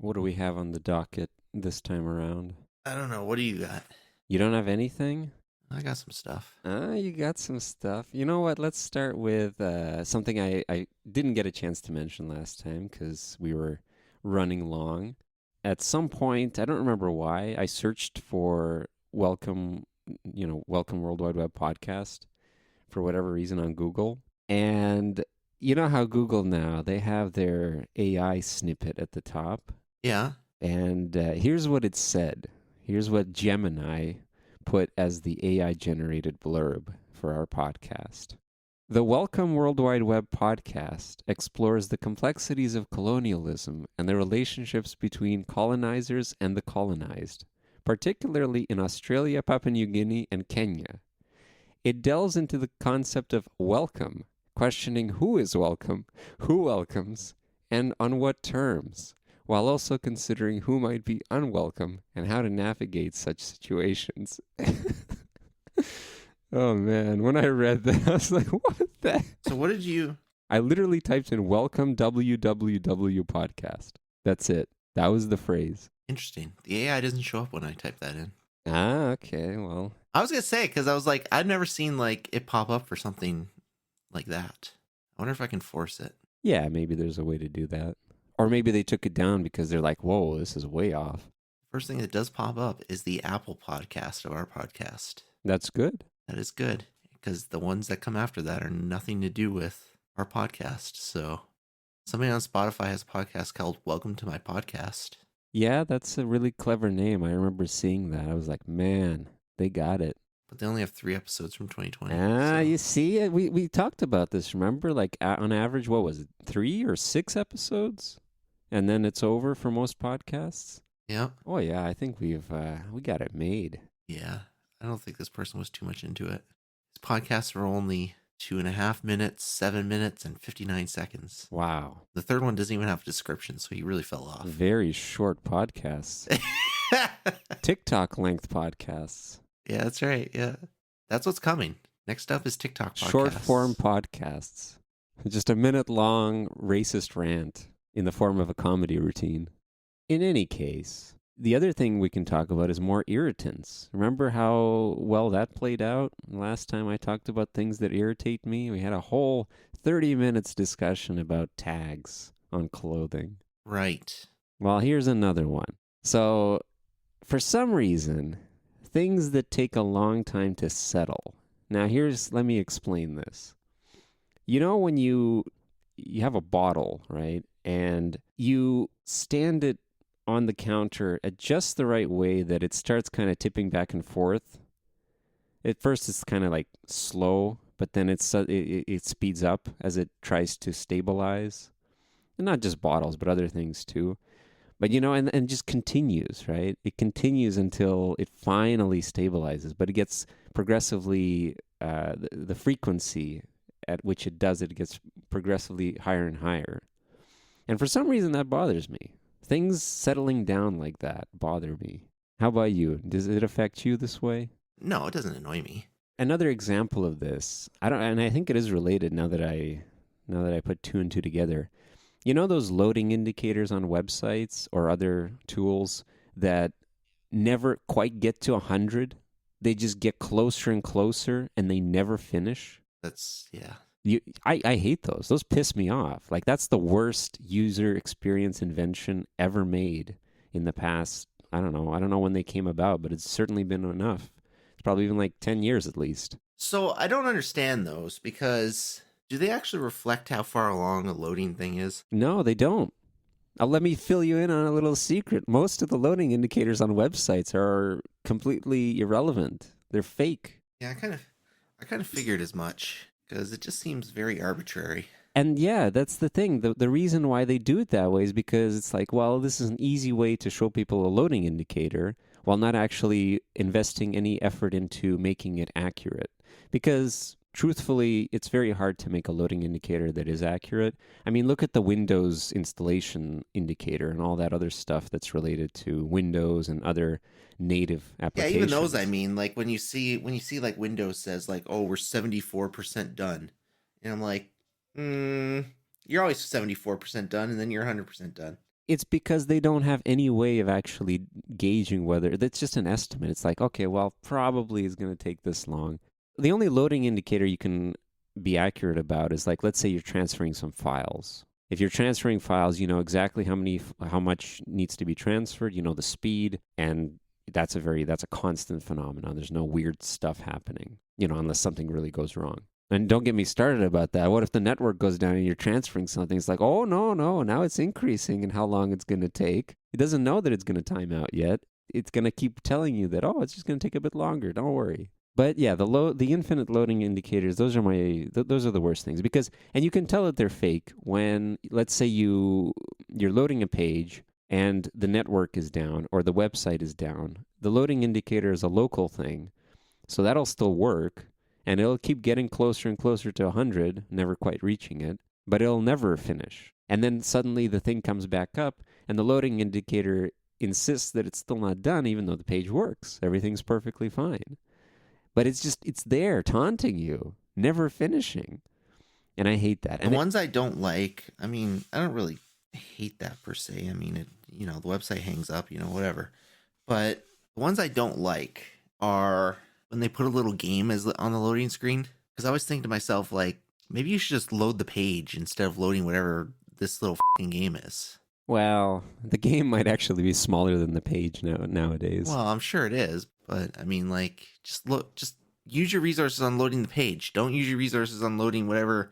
What do we have on the docket this time around? I don't know. What do you got? You don't have anything? I got some stuff. You got some stuff. You know what? Let's start with something I didn't get a chance to mention last time because we were running long. At some point, I don't remember why, I searched for Welcome World Wide Web podcast for whatever reason on Google. And you know how Google now, they have their AI snippet at the top. Yeah. And here's what it said. Here's what Gemini put as the AI generated blurb for our podcast. The Welcome World Wide Web podcast explores the complexities of colonialism and the relationships between colonizers and the colonized, particularly in Australia, Papua New Guinea, and Kenya. It delves into the concept of welcome, questioning who is welcome, who welcomes, and on what terms, while also considering who might be unwelcome and how to navigate such situations. Oh man, when I read that, I was like, what the? So what did you... I literally typed in welcome WWW podcast. That's it. That was the phrase. Interesting. The AI doesn't show up when I type that in. Ah, okay, well. I was going to say, because I was like, I've never seen like it pop up for something like that. I wonder if I can force it. Yeah, maybe there's a way to do that. Or maybe they took it down because they're like, whoa, this is way off. First thing that does pop up is the Apple podcast of our podcast. That's good. That is good, because the ones that come after that are nothing to do with our podcast. So somebody on Spotify has a podcast called Welcome to My Podcast. Yeah, that's a really clever name. I remember seeing that. I was like, man, they got it. But they only have 3 episodes from 2020. You see, we talked about this, remember? Like, on average, what was it, 3 or 6 episodes? And then it's over for most podcasts? Yeah. Oh, yeah, I think we got it made. Yeah. I don't think this person was too much into it. His podcasts are only 2.5 minutes, 7 minutes, and 59 seconds. Wow. The third one doesn't even have a description, so he really fell off. Very short podcasts. TikTok length podcasts. Yeah, that's right. Yeah. That's what's coming. Next up is TikTok podcasts. Short form podcasts. Just a minute long racist rant in the form of a comedy routine. In any case, the other thing we can talk about is more irritants. Remember how well that played out last time I talked about things that irritate me? We had a whole 30 minutes discussion about tags on clothing. Right. Well, here's another one. So, for some reason, things that take a long time to settle. Now, let me explain this. You know when you have a bottle, right? And you stand it on the counter at just the right way that it starts kind of tipping back and forth. At first, it's kind of like slow, but then it speeds up as it tries to stabilize. And not just bottles, but other things too. But, and just continues, right? It continues until it finally stabilizes, but it gets progressively, the frequency at which it does it gets progressively higher and higher. And for some reason, that bothers me. Things settling down like that bother me. How about you? Does it affect you this way? No, it doesn't annoy me. Another example of this, and I think it is related now that I put 2 and 2 together. You know those loading indicators on websites or other tools that never quite get to 100? They just get closer and closer and they never finish? Yeah. I hate those. Those piss me off. Like, that's the worst user experience invention ever made in the past. I don't know when they came about, but it's certainly been enough. It's probably been like 10 years at least. So I don't understand those, because do they actually reflect how far along a loading thing is? No, they don't. Let me fill you in on a little secret. Most of the loading indicators on websites are completely irrelevant. They're fake. Yeah, I kind of figured as much, because it just seems very arbitrary. And yeah, that's the thing. The reason why they do it that way is because it's like, well, this is an easy way to show people a loading indicator while not actually investing any effort into making it accurate. Because truthfully, it's very hard to make a loading indicator that is accurate. I mean, look at the Windows installation indicator and all that other stuff that's related to Windows and other native applications. Yeah, even those, I mean, like when you see like Windows says like, oh, we're 74% done. And I'm like, you're always 74% done and then you're 100% done. It's because they don't have any way of actually gauging whether that's just an estimate. It's like, okay, well, probably it's going to take this long. The only loading indicator you can be accurate about is like, let's say you're transferring some files. If you're transferring files, you know exactly how much needs to be transferred, you know the speed, and that's a constant phenomenon. There's no weird stuff happening, you know, unless something really goes wrong. And don't get me started about that. What if the network goes down and you're transferring something? It's like, oh, no, now it's increasing and how long it's going to take. It doesn't know that it's going to time out yet. It's going to keep telling you that, oh, it's just going to take a bit longer. Don't worry. But yeah, the infinite loading indicators, those are the worst things because, and you can tell that they're fake when, let's say you're loading a page and the network is down or the website is down. The loading indicator is a local thing, so that'll still work. And it'll keep getting closer and closer to 100, never quite reaching it, but it'll never finish. And then suddenly the thing comes back up, and the loading indicator insists that it's still not done, even though the page works. Everything's perfectly fine. But it's there, taunting you, never finishing. And I hate that. And the ones I don't like, I mean, I don't really hate that per se. I mean, the website hangs up, whatever. But the ones I don't like are when they put a little game on the loading screen. Because I always think to myself, like, maybe you should just load the page instead of loading whatever this little fucking game is. Well, the game might actually be smaller than the page nowadays. Well, I'm sure it is. But, I mean, like, just use your resources on loading the page. Don't use your resources on loading whatever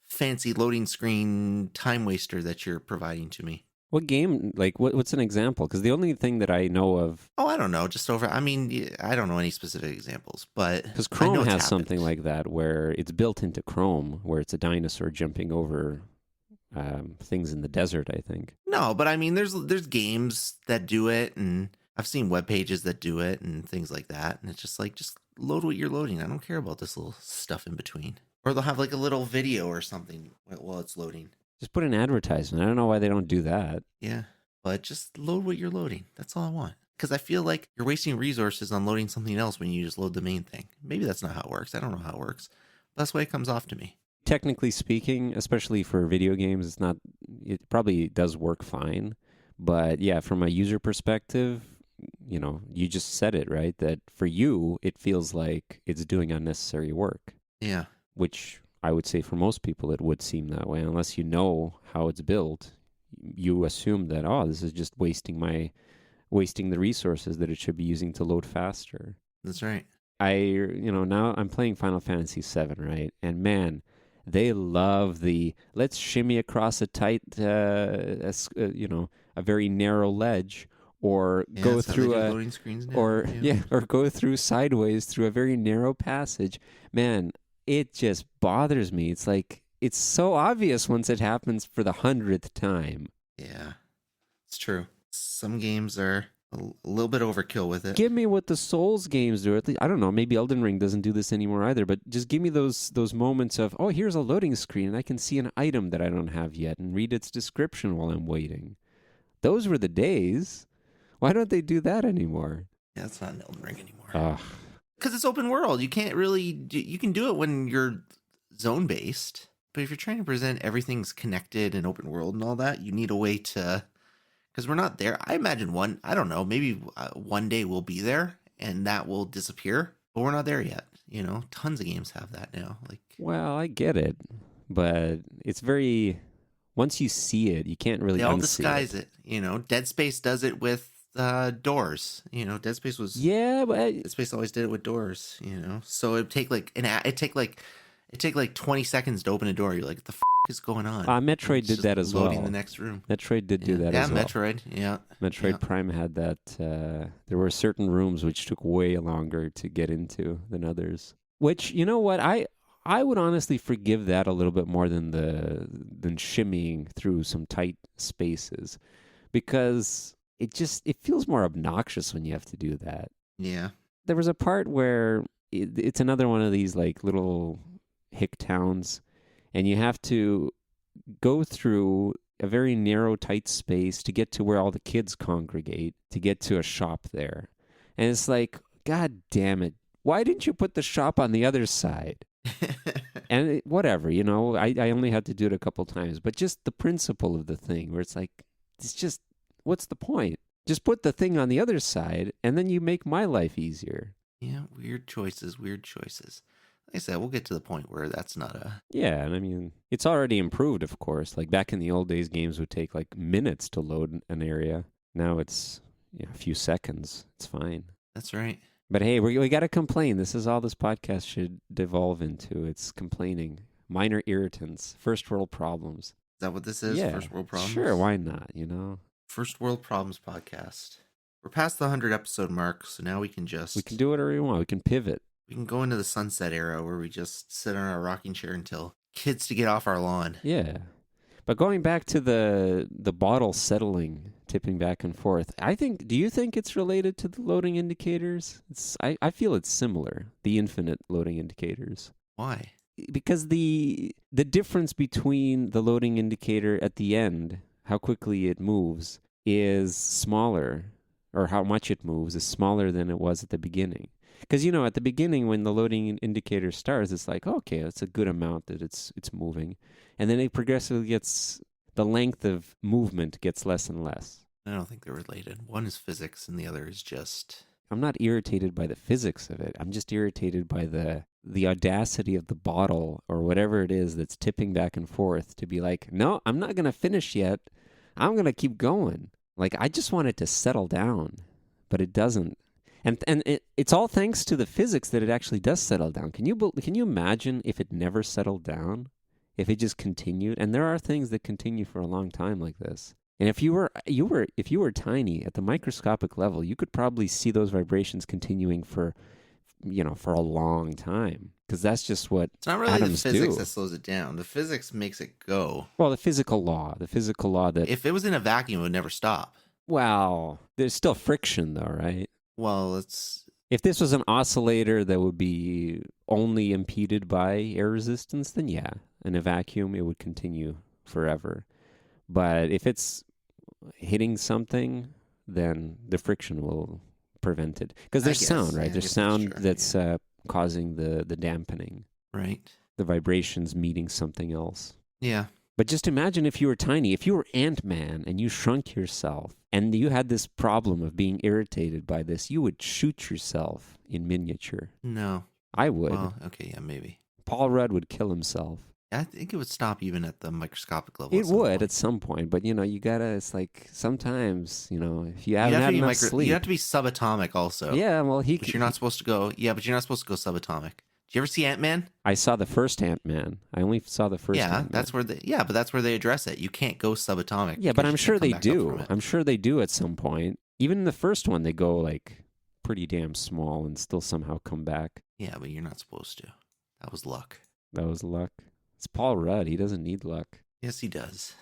fancy loading screen time waster that you're providing to me. What game, like, what's an example? Because the only thing that I know of... Oh, I don't know. I don't know any specific examples, but... Because Chrome has something like that where it's built into Chrome, where it's a dinosaur jumping over things in the desert, I think. No, but I mean, there's games that do it, and I've seen web pages that do it, and things like that, and it's just like, just load what you're loading. I don't care about this little stuff in between. Or they'll have like a little video or something while it's loading. Just put an advertisement. I don't know why they don't do that. Yeah, but just load what you're loading. That's all I want. Because I feel like you're wasting resources on loading something else when you just load the main thing. Maybe that's not how it works. I don't know how it works. But that's the way it comes off to me. Technically speaking, especially for video games, it probably does work fine. But yeah, from a user perspective, you just said it, right? That for you, it feels like it's doing unnecessary work. Yeah. Which... I would say for most people it would seem that way. Unless you know how it's built, you assume that, this is just wasting the resources that it should be using to load faster. That's right. Now I'm playing Final Fantasy VII, right? And man, they love let's shimmy across a tight, a very narrow ledge, or go through loading screens now. or go through sideways through a very narrow passage. Man, it just bothers me. It's like, it's so obvious once it happens for the 100th time. Yeah, it's true. Some games are a little bit overkill with it. Give me what the Souls games do. At least, I don't know, maybe Elden Ring doesn't do this anymore either, but just give me those moments of, here's a loading screen and I can see an item that I don't have yet and read its description while I'm waiting. Those were the days. Why don't they do that anymore? Yeah, it's not an Elden Ring anymore. Ugh. Because it's open world. You can't really... You can do it when you're zone-based. But if you're trying to present everything's connected and open world and all that, you need a way to... Because we're not there. I imagine maybe one day we'll be there and that will disappear. But we're not there yet. Tons of games have that now. Well, I get it. But it's very... Once you see it, you can't really unsee it. They all disguise it. Dead Space does it with doors. Dead Space was... Yeah, but... Dead Space always did it with doors, So it'd take like 20 seconds to open a door. You're like, what the is going on? Metroid did that as well. Loading the next room. Metroid did do that as well. Yeah, Metroid, yeah. Metroid Prime had that. There were certain rooms which took way longer to get into than others. Which, you know what? I would honestly forgive that a little bit more than shimmying through some tight spaces. Because... It feels more obnoxious when you have to do that. Yeah. There was a part where it's another one of these like little hick towns, and you have to go through a very narrow, tight space to get to where all the kids congregate to get to a shop there. And it's like, God damn it. Why didn't you put the shop on the other side? And whatever, I only had to do it a couple times, but just the principle of the thing where it's like, It's just, what's the point? Just put the thing on the other side, and then you make my life easier. Yeah, weird choices, weird choices. Like I said, we'll get to the point where that's not a... Yeah, and I mean, it's already improved, of course. Like back in the old days, games would take like minutes to load an area. Now it's a few seconds. It's fine. That's right. But hey, we got to complain. This is all this podcast should devolve into. It's complaining. Minor irritants. First world problems. Is that what this is? Yeah, First world problems? Sure, why not, you know? First world problems podcast. We're past the 100 episode mark, so now we can do whatever we want. We can pivot. We can go into the sunset era where we just sit on our rocking chair and tell kids to get off our lawn. Yeah. But going back to the bottle settling, tipping back and forth, do you think it's related to the loading indicators? I feel it's similar, the infinite loading indicators. Why? Because the difference between the loading indicator at the end, how quickly it moves, is smaller, or how much it moves is smaller than it was at the beginning. Because, at the beginning when the loading indicator starts, it's like, okay, it's a good amount that it's moving. And then it progressively the length of movement gets less and less. I don't think they're related. One is physics and the other is just... I'm not irritated by the physics of it. I'm just irritated by the audacity of the bottle or whatever it is that's tipping back and forth to be like, no, I'm not going to finish yet. I'm going to keep going. Like, I just want it to settle down, but it doesn't. And it's all thanks to the physics that it actually does settle down. Can you imagine if it never settled down? If it just continued? And there are things that continue for a long time like this. And if you were tiny at the microscopic level, you could probably see those vibrations continuing for a long time, because that's just what it's not really atoms the physics do. That slows it down. The physics makes it go. Well, the physical law that if it was in a vacuum, it would never stop. Well, there's still friction though, right? Well, if this was an oscillator that would be only impeded by air resistance, then yeah, in a vacuum it would continue forever. But if it's hitting something, then the friction will prevent it. Because there's sound, right? There's sound that's causing the dampening. Right. The vibrations meeting something else. Yeah. But just imagine if you were tiny, if you were Ant-Man and you shrunk yourself and you had this problem of being irritated by this, you would shoot yourself in miniature. No. I would. Well, okay, yeah, maybe. Paul Rudd would kill himself. I think it would stop even at the microscopic level. It would at some point, but you gotta. It's like sometimes, if you haven't had enough sleep, you have to be subatomic also. Yeah, well, but you're not supposed to go. Yeah, but you're not supposed to go subatomic. Did you ever see Ant-Man? I saw the first Ant-Man. I only saw the first. Yeah, Ant-Man. that's where they address it. You can't go subatomic. Yeah, but I'm sure they do. I'm sure they do at some point. Even in the first one, they go like pretty damn small and still somehow come back. Yeah, but you're not supposed to. That was luck. That was luck. It's Paul Rudd. He doesn't need luck. Yes, he does.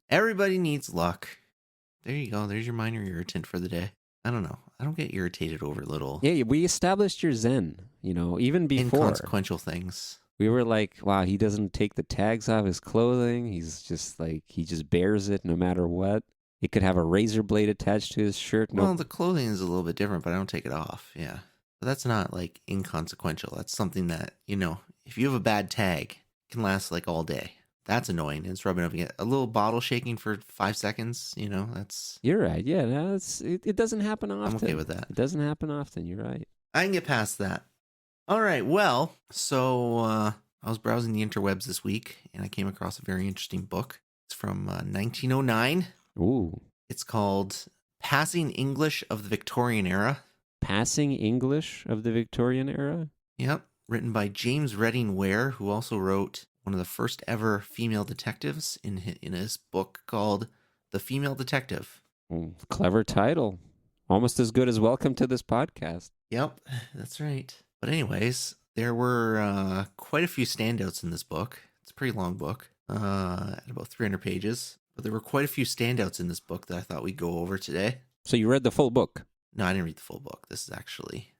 Everybody needs luck. There you go. There's your minor irritant for the day. I don't know. I don't get irritated over little... Yeah, we established your zen, even before. Inconsequential things. We were like, wow, he doesn't take the tags off his clothing. He's just like, he just bears it no matter what. It could have a razor blade attached to his shirt. Well, the clothing is a little bit different, but I don't take it off. Yeah. But that's not like inconsequential. That's something that, if you have a bad tag, it can last like all day. That's annoying. It's rubbing up against a little bottle shaking for 5 seconds. That's... You're right. Yeah, it doesn't happen often. I'm okay with that. It doesn't happen often. You're right. I can get past that. All right. Well, so I was browsing the interwebs this week, and I came across a very interesting book. It's from 1909. Ooh. It's called Passing English of the Victorian Era. Passing English of the Victorian Era? Yep. Written by James Redding Ware, who also wrote one of the first ever female detectives in his book called The Female Detective. Clever title. Almost as good as Welcome to This Podcast. Yep, that's right. But anyways, there were quite a few standouts in this book. It's a pretty long book, at about 300 pages. But there were quite a few standouts in this book that I thought we'd go over today. So you read the full book? No, I didn't read the full book. This is actually...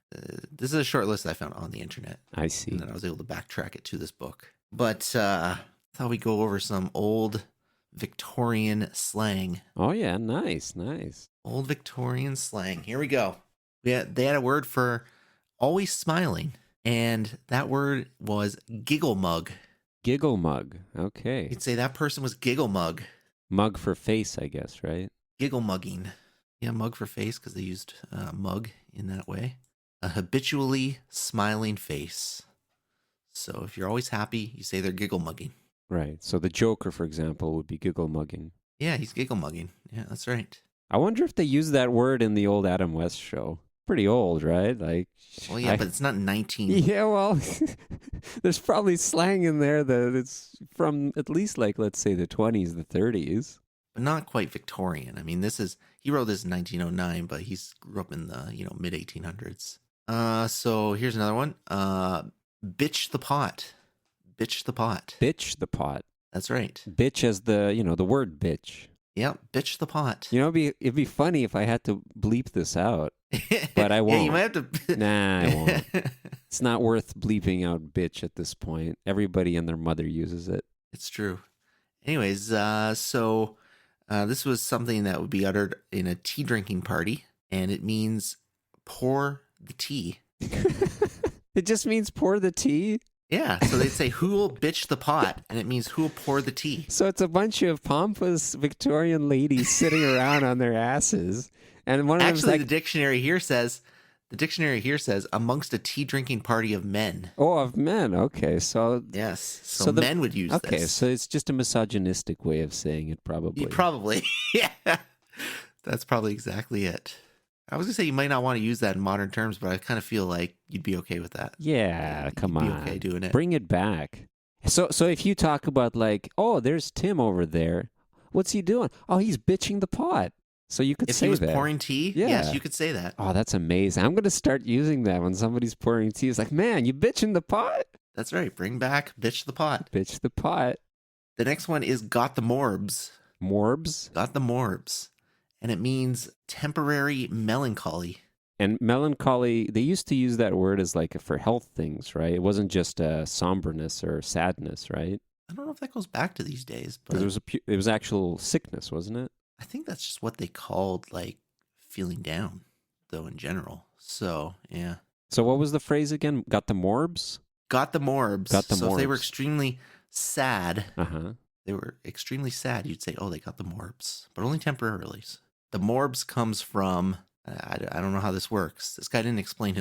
this is a short list I found on the internet. I see. And then I was able to backtrack it to this book. But I thought we'd go over some old Victorian slang. Oh, yeah. Nice. Old Victorian slang. Here we go. They had a word for always smiling. And that word was giggle mug. Giggle mug. Okay. You'd say that person was giggle mug. Mug for face, I guess, right? Giggle mugging. Yeah, mug for face because they used mug in that way. A habitually smiling face. So if you're always happy, you say they're giggle mugging. Right. So the Joker, for example, would be giggle mugging. Yeah, he's giggle mugging. Yeah, that's right. I wonder if they use that word in the old Adam West show. Pretty old, right? Like, Well, yeah, but it's not 19. Yeah, well, there's probably slang in there that it's from at least, like, let's say the 20s, the 30s. But not quite Victorian. I mean, he wrote this in 1909, but he grew up in the, mid 1800s. So here's another one. Bitch the pot. Bitch the pot. Bitch the pot. That's right. Bitch as the word bitch. Yep, bitch the pot. It'd be funny if I had to bleep this out, but I won't. Yeah, you might have to. Nah, I won't. It's not worth bleeping out bitch at this point. Everybody and their mother uses it. It's true. Anyways, so this was something that would be uttered in a tea drinking party, and it means pour the tea. It just means pour the tea? Yeah, so they'd say, who'll bitch the pot? And it means who'll pour the tea. So it's a bunch of pompous Victorian ladies sitting around on their asses. And one of them's Actually, like, the dictionary here says, amongst a tea drinking party of men. oh, of men. Okay, so Yes, so men would use okay, this. so it's just a misogynistic way of saying it, probably. Probably, yeah. That's probably exactly it. I was gonna say you might not want to use that in modern terms, but I kind of feel like you'd be okay with that. Yeah, come You'd on. be okay doing it. Bring it back. So if you talk about like, oh, there's Tim over there. What's he doing? Oh, he's bitching the pot. So you could If say he was that. pouring tea, Yeah. yes, you could say that. Oh, that's amazing. I'm going to start using that when somebody's pouring tea. It's like, man, you bitching the pot? That's right. Bring back bitch the pot. Bitch the pot. The next one is got the morbs. Morbs? Got the morbs. And it means temporary melancholy. And melancholy, they used to use that word as like for health things, right? It wasn't just somberness or sadness, right? I don't know if that goes back to these days, but Because it was actual sickness, wasn't it? I think that's just what they called like feeling down, though, in general. So, yeah. So what was the phrase again? Got the morbs? Got the morbs. Got the so if they were morbs. extremely sad, Uh-huh. you'd say, oh, they got the morbs, but only temporarily. The morbs comes from, I don't know how this works. This guy didn't explain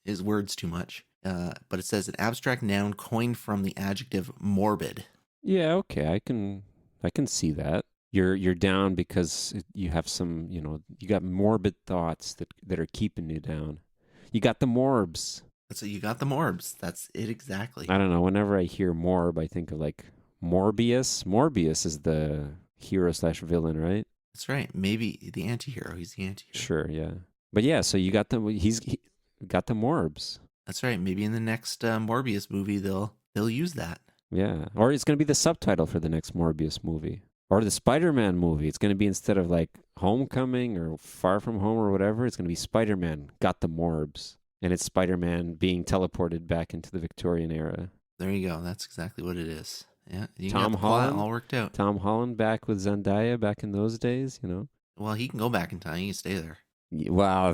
his words too much, but it says an abstract noun coined from the adjective morbid. Yeah, okay. I can see that. You're down because you have some, you got morbid thoughts that are keeping you down. You got the morbs. So you got the morbs. That's it exactly. I don't know. Whenever I hear morb, I think of like Morbius. Morbius is the hero/villain, right? That's right. Maybe the anti-hero. He's the anti-hero. Sure, yeah. But yeah, so you got he got the morbs. That's right. Maybe in the next Morbius movie, they'll use that. Yeah. Or it's going to be the subtitle for the next Morbius movie. Or the Spider-Man movie. It's going to be instead of like Homecoming or Far From Home or whatever, it's going to be Spider-Man got the morbs. And it's Spider-Man being teleported back into the Victorian era. There you go. That's exactly what it is. Yeah. You Tom got the plot Holland all worked out. Tom Holland back with Zendaya back in those days, Well, he can go back in time. He can stay there. Well,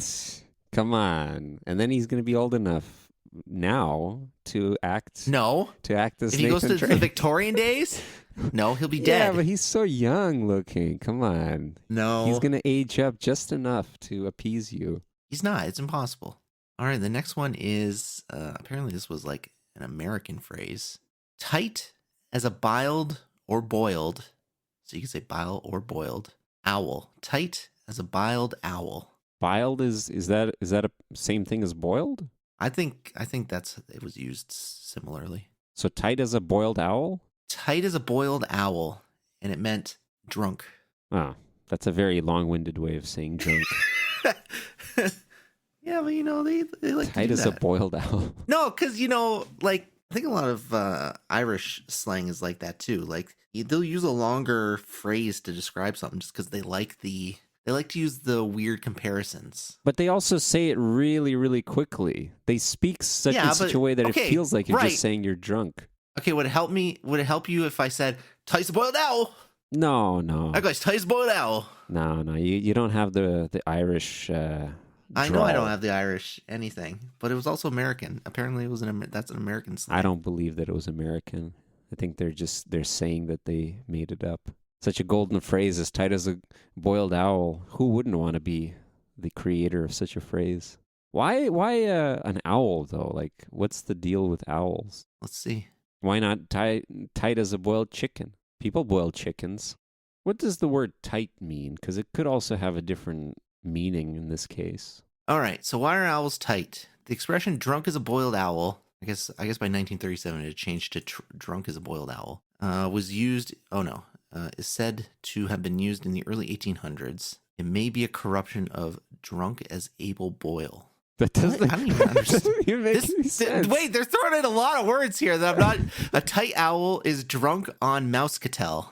come on. And then he's going to be old enough now to act. No. To act as if he goes to Nathan the Drake. Victorian days, no, he'll be dead. Yeah, but he's so young looking. Come on. No. He's going to age up just enough to appease you. He's not. It's impossible. All right. The next one is apparently this was like an American phrase. Tight as a biled or boiled. So you can say bile or boiled. Owl. Tight as a biled owl. Biled is that a same thing as boiled? I think it was used similarly. So tight as a boiled owl? Tight as a boiled owl, and it meant drunk. Ah, that's a very long-winded way of saying drunk. Yeah, but they like Tight to do as that. a boiled owl. No, because like I think a lot of Irish slang is like that too. Like they'll use a longer phrase to describe something just because they like to use the weird comparisons. But they also say it really, really quickly. They speak in such a way that it feels like you're just saying you're drunk. Okay, would it help you if I said tight as a boiled owl? No. That guy's tight as a boiled owl. No. You don't have the Irish. I know I drawl. don't have the Irish anything, but it was also American. Apparently, it was that's an American slang. I don't believe that it was American. I think they're saying that they made it up. Such a golden phrase, as tight as a boiled owl. Who wouldn't want to be the creator of such a phrase? Why an owl though? Like, what's the deal with owls? Let's see. Why not tight as a boiled chicken? People boil chickens. What does the word tight mean? Because it could also have a different meaning in this case. All right. So why are owls tight? The expression "drunk as a boiled owl," I guess by 1937 it changed to "drunk as a boiled owl." Was used. Oh no, is said to have been used in the early 1800s. It may be a corruption of "drunk as Abel Boyle." That doesn't, I don't even understand. doesn't even make any sense. Wait, they're throwing in a lot of words here that I'm not. A tight owl is drunk on Mouscatel.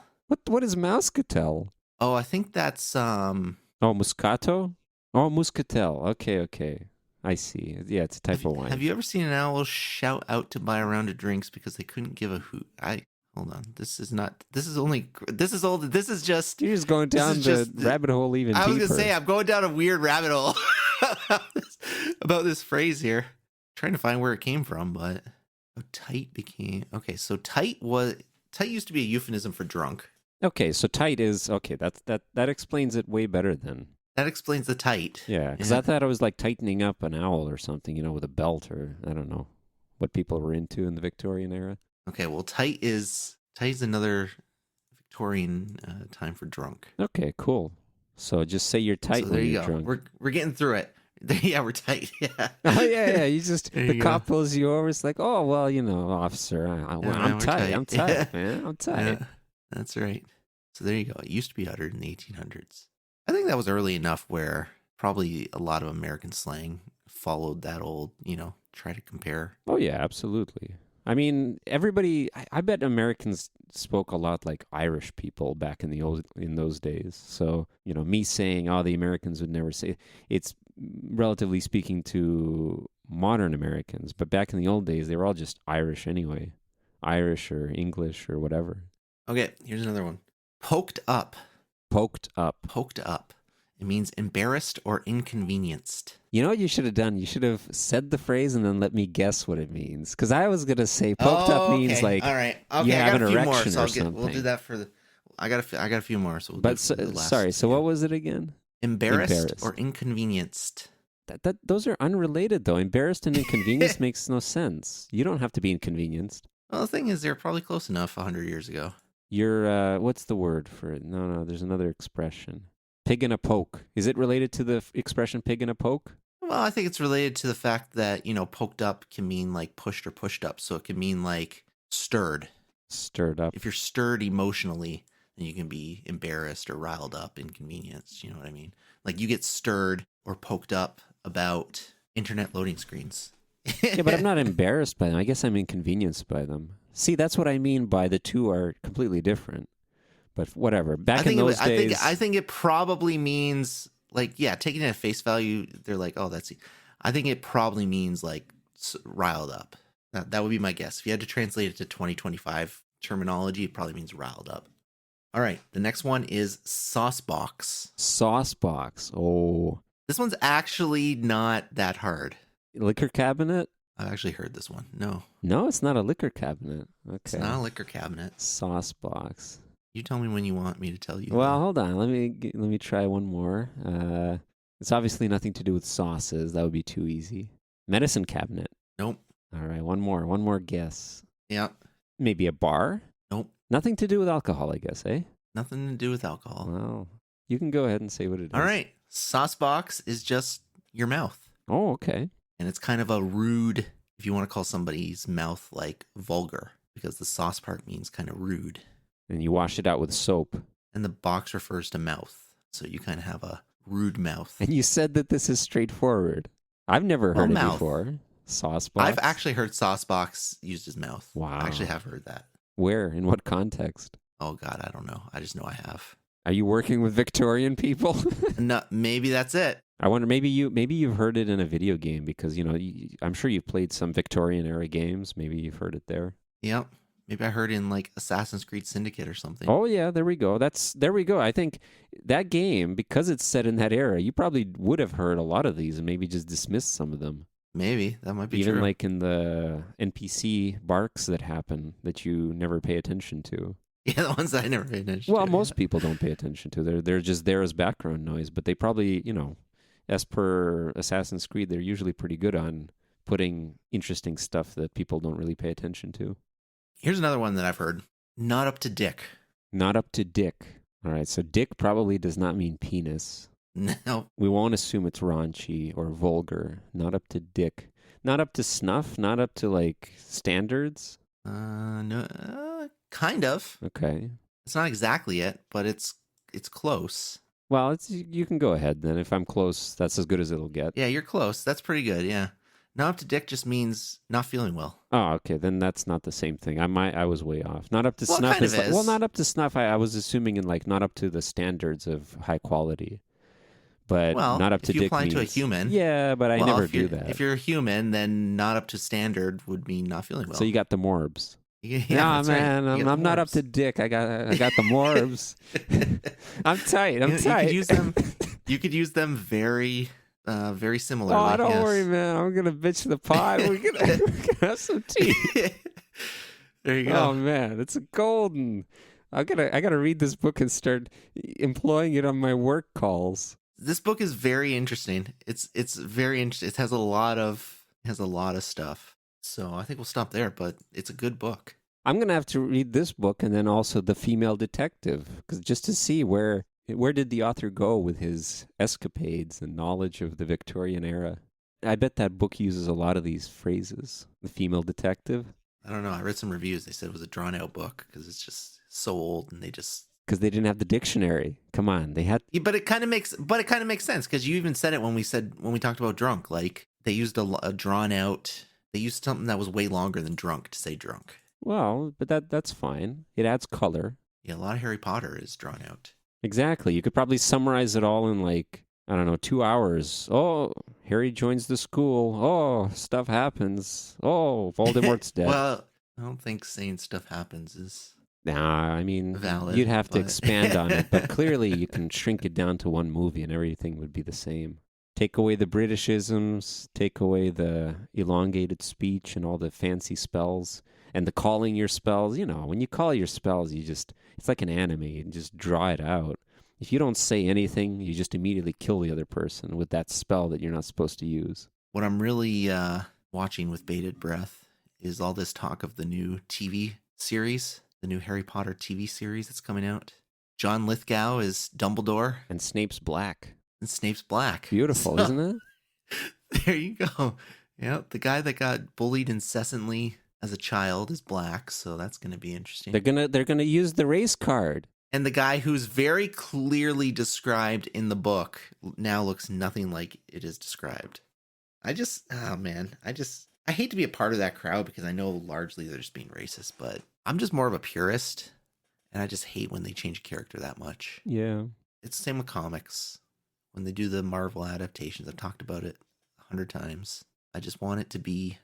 What is Mouscatel? Oh, I think that's Oh, Muscato? Oh, Muscatel. Okay. I see. Yeah, it's a type of wine. Have you ever seen an owl shout out to buy a round of drinks because they couldn't give a hoot? Hold on. This is just. You're just going down the rabbit hole even deeper. I was going to say, I'm going down a weird rabbit hole about this phrase here. Trying to find where it came from, but tight became. Okay, so tight used to be a euphemism for drunk. Okay, so tight is okay. That explains it way better then. That explains the tight. Yeah, because I thought it was like tightening up an owl or something, with a belt, or I don't know what people were into in the Victorian era. Okay, well, tight is another Victorian time for drunk. Okay, cool. So just say you're tight when you're drunk. We're getting through it. Yeah, we're tight. Yeah. Oh yeah. You just the cop go. pulls you over. It's like, oh well, officer, I'm tight. I'm tight, Yeah. man. I'm tight. Yeah, that's right. So there you go. It used to be uttered in the 1800s. I think that was early enough where probably a lot of American slang followed that old, try to compare. Oh yeah, absolutely. I mean, everybody. I bet Americans spoke a lot like Irish people back in those days. So me saying, "Oh, the Americans would never say," it's relatively speaking to modern Americans. But back in the old days, they were all just Irish anyway, Irish or English or whatever. Okay, here's another one. Poked up. Poked up. Poked up. It means embarrassed or inconvenienced. You know what you should have done? You should have said the phrase and then let me guess what it means. Because I was going to say poked up means like all right. Okay, you have an erection more, so or something. We'll do that for the... I got a few more. So sorry, so what was it again? Embarrassed or inconvenienced. Those are unrelated, though. Embarrassed and inconvenienced makes no sense. You don't have to be inconvenienced. Well, the thing is, they're probably close enough 100 years ago. You're, what's the word for it? No, there's another expression. Pig in a poke. Is it related to the expression pig in a poke? Well, I think it's related to the fact that, poked up can mean like pushed or pushed up. So it can mean like stirred. Stirred up. If you're stirred emotionally, then you can be embarrassed or riled up, inconvenienced. You know what I mean? Like you get stirred or poked up about internet loading screens. Yeah, but I'm not embarrassed by them. I guess I'm inconvenienced by them. See, that's what I mean by the two are completely different. But whatever. Back in those days... I think it probably means, like, yeah, taking it at face value, they're like, oh, that's... I think it probably means, like, riled up. That would be my guess. If you had to translate it to 2025 terminology, it probably means riled up. All right, the next one is saucebox. Saucebox. Oh. This one's actually not that hard. Liquor cabinet? I've actually heard this one. No. No, it's not a liquor cabinet. Okay. It's not a liquor cabinet. Saucebox. You tell me when you want me to tell you. Well, hold on. Let me try one more. It's obviously nothing to do with sauces. That would be too easy. Medicine cabinet. Nope. All right, one more guess. Yep. Maybe a bar? Nope. Nothing to do with alcohol, I guess, eh? Nothing to do with alcohol. Well, you can go ahead and say what it is. All right. Saucebox is just your mouth. Oh, okay. And it's kind of a rude, if you want to call somebody's mouth like vulgar, because the sauce part means kind of rude. And you wash it out with soap. And the box refers to mouth. So you kind of have a rude mouth. And you said that this is straightforward. I've never heard it before. Sauce box? I've actually heard sauce box used as mouth. Wow. I actually have heard that. Where? In what context? Oh, God, I don't know. I just know I have. Are you working with Victorian people? No, maybe that's it. I wonder, maybe you've heard it in a video game because, I'm sure you've played some Victorian era games. Maybe you've heard it there. Yep. Maybe I heard in like Assassin's Creed Syndicate or something. Oh, yeah, there we go. There we go. I think that game, because it's set in that era, you probably would have heard a lot of these and maybe just dismissed some of them. Maybe. That might be true. Even like in the NPC barks that happen that you never pay attention to. Yeah, the ones that I never paid attention Well, to. most people don't pay attention to. They're just there as background noise, but they probably, as per Assassin's Creed, they're usually pretty good on putting interesting stuff that people don't really pay attention to. Here's another one that I've heard. Not up to dick. Not up to dick. All right, so dick probably does not mean penis. No. We won't assume it's raunchy or vulgar. Not up to dick. Not up to snuff. Not up to like standards. No, kind of. Okay. It's not exactly it, but it's close. Well, you can go ahead then. If I'm close, that's as good as it'll get. Yeah, you're close. That's pretty good. Yeah. Not up to dick just means not feeling well. Oh, okay. Then that's not the same thing. I was way off. Not up to Well, it snuff kind of is. is. Well, not up to snuff. I was assuming in like not up to the standards of high quality. But Well, not up to if you dick apply means, to a human. Yeah, but I Well, never if you're, do that. If you're a human, then not up to standard would mean not feeling well. So you got the morbs. Yeah, Nah, that's right. man, You got I'm the not up morbs. to dick. I got the morbs. I'm tight. I'm You tight. could use them. You could use them very similarly. Oh, don't yes. worry, man. I'm gonna bitch the pot. We're gonna have some tea. There you Oh go. man, it's a golden. I gotta read this book and start employing it on my work calls. This book is very interesting. It's very interesting. It has a lot of stuff. So I think we'll stop there. But it's a good book. I'm gonna have to read this book and then also The Female Detective, because just to see where did the author go with his escapades and knowledge of the Victorian era. I bet that book uses a lot of these phrases. The Female Detective, I don't know. I read some reviews. They said it was a drawn out book because it's just so old and they just. because they didn't have the dictionary. Come on, they had. Yeah, but it kind of makes sense because you even said it when we talked about drunk. Like they used a drawn out. They used something that was way longer than drunk to say drunk. Well, but that's fine. It adds color. Yeah, a lot of Harry Potter is drawn out. Exactly. You could probably summarize it all in like, I don't know, 2 hours. Oh, Harry joins the school. Oh, stuff happens. Oh, Voldemort's dead. Well, I don't think saying stuff happens is. Nah, I mean, Valid, you'd have to but- expand on it, but clearly you can shrink it down to one movie and everything would be the same. Take away the Britishisms, take away the elongated speech and all the fancy spells and the calling your spells. You know, when you call your spells, it's like an anime. You just draw it out. If you don't say anything, you just immediately kill the other person with that spell that you're not supposed to use. What I'm really watching with bated breath is all this talk of the new TV series, the new Harry Potter TV series that's coming out. John Lithgow is Dumbledore And Snape's black. and Snape's black. Beautiful, So, isn't it? There you go. Yeah, the guy that got bullied incessantly as a child is black, so that's going to be interesting. They're gonna use the race card. And the guy who's very clearly described in the book now looks nothing like it is described. I hate to be a part of that crowd because I know largely they're just being racist, but I'm just more of a purist and I just hate when they change a character that much. Yeah. It's the same with comics. When they do the Marvel adaptations, I've talked about it 100 times. I just want it to be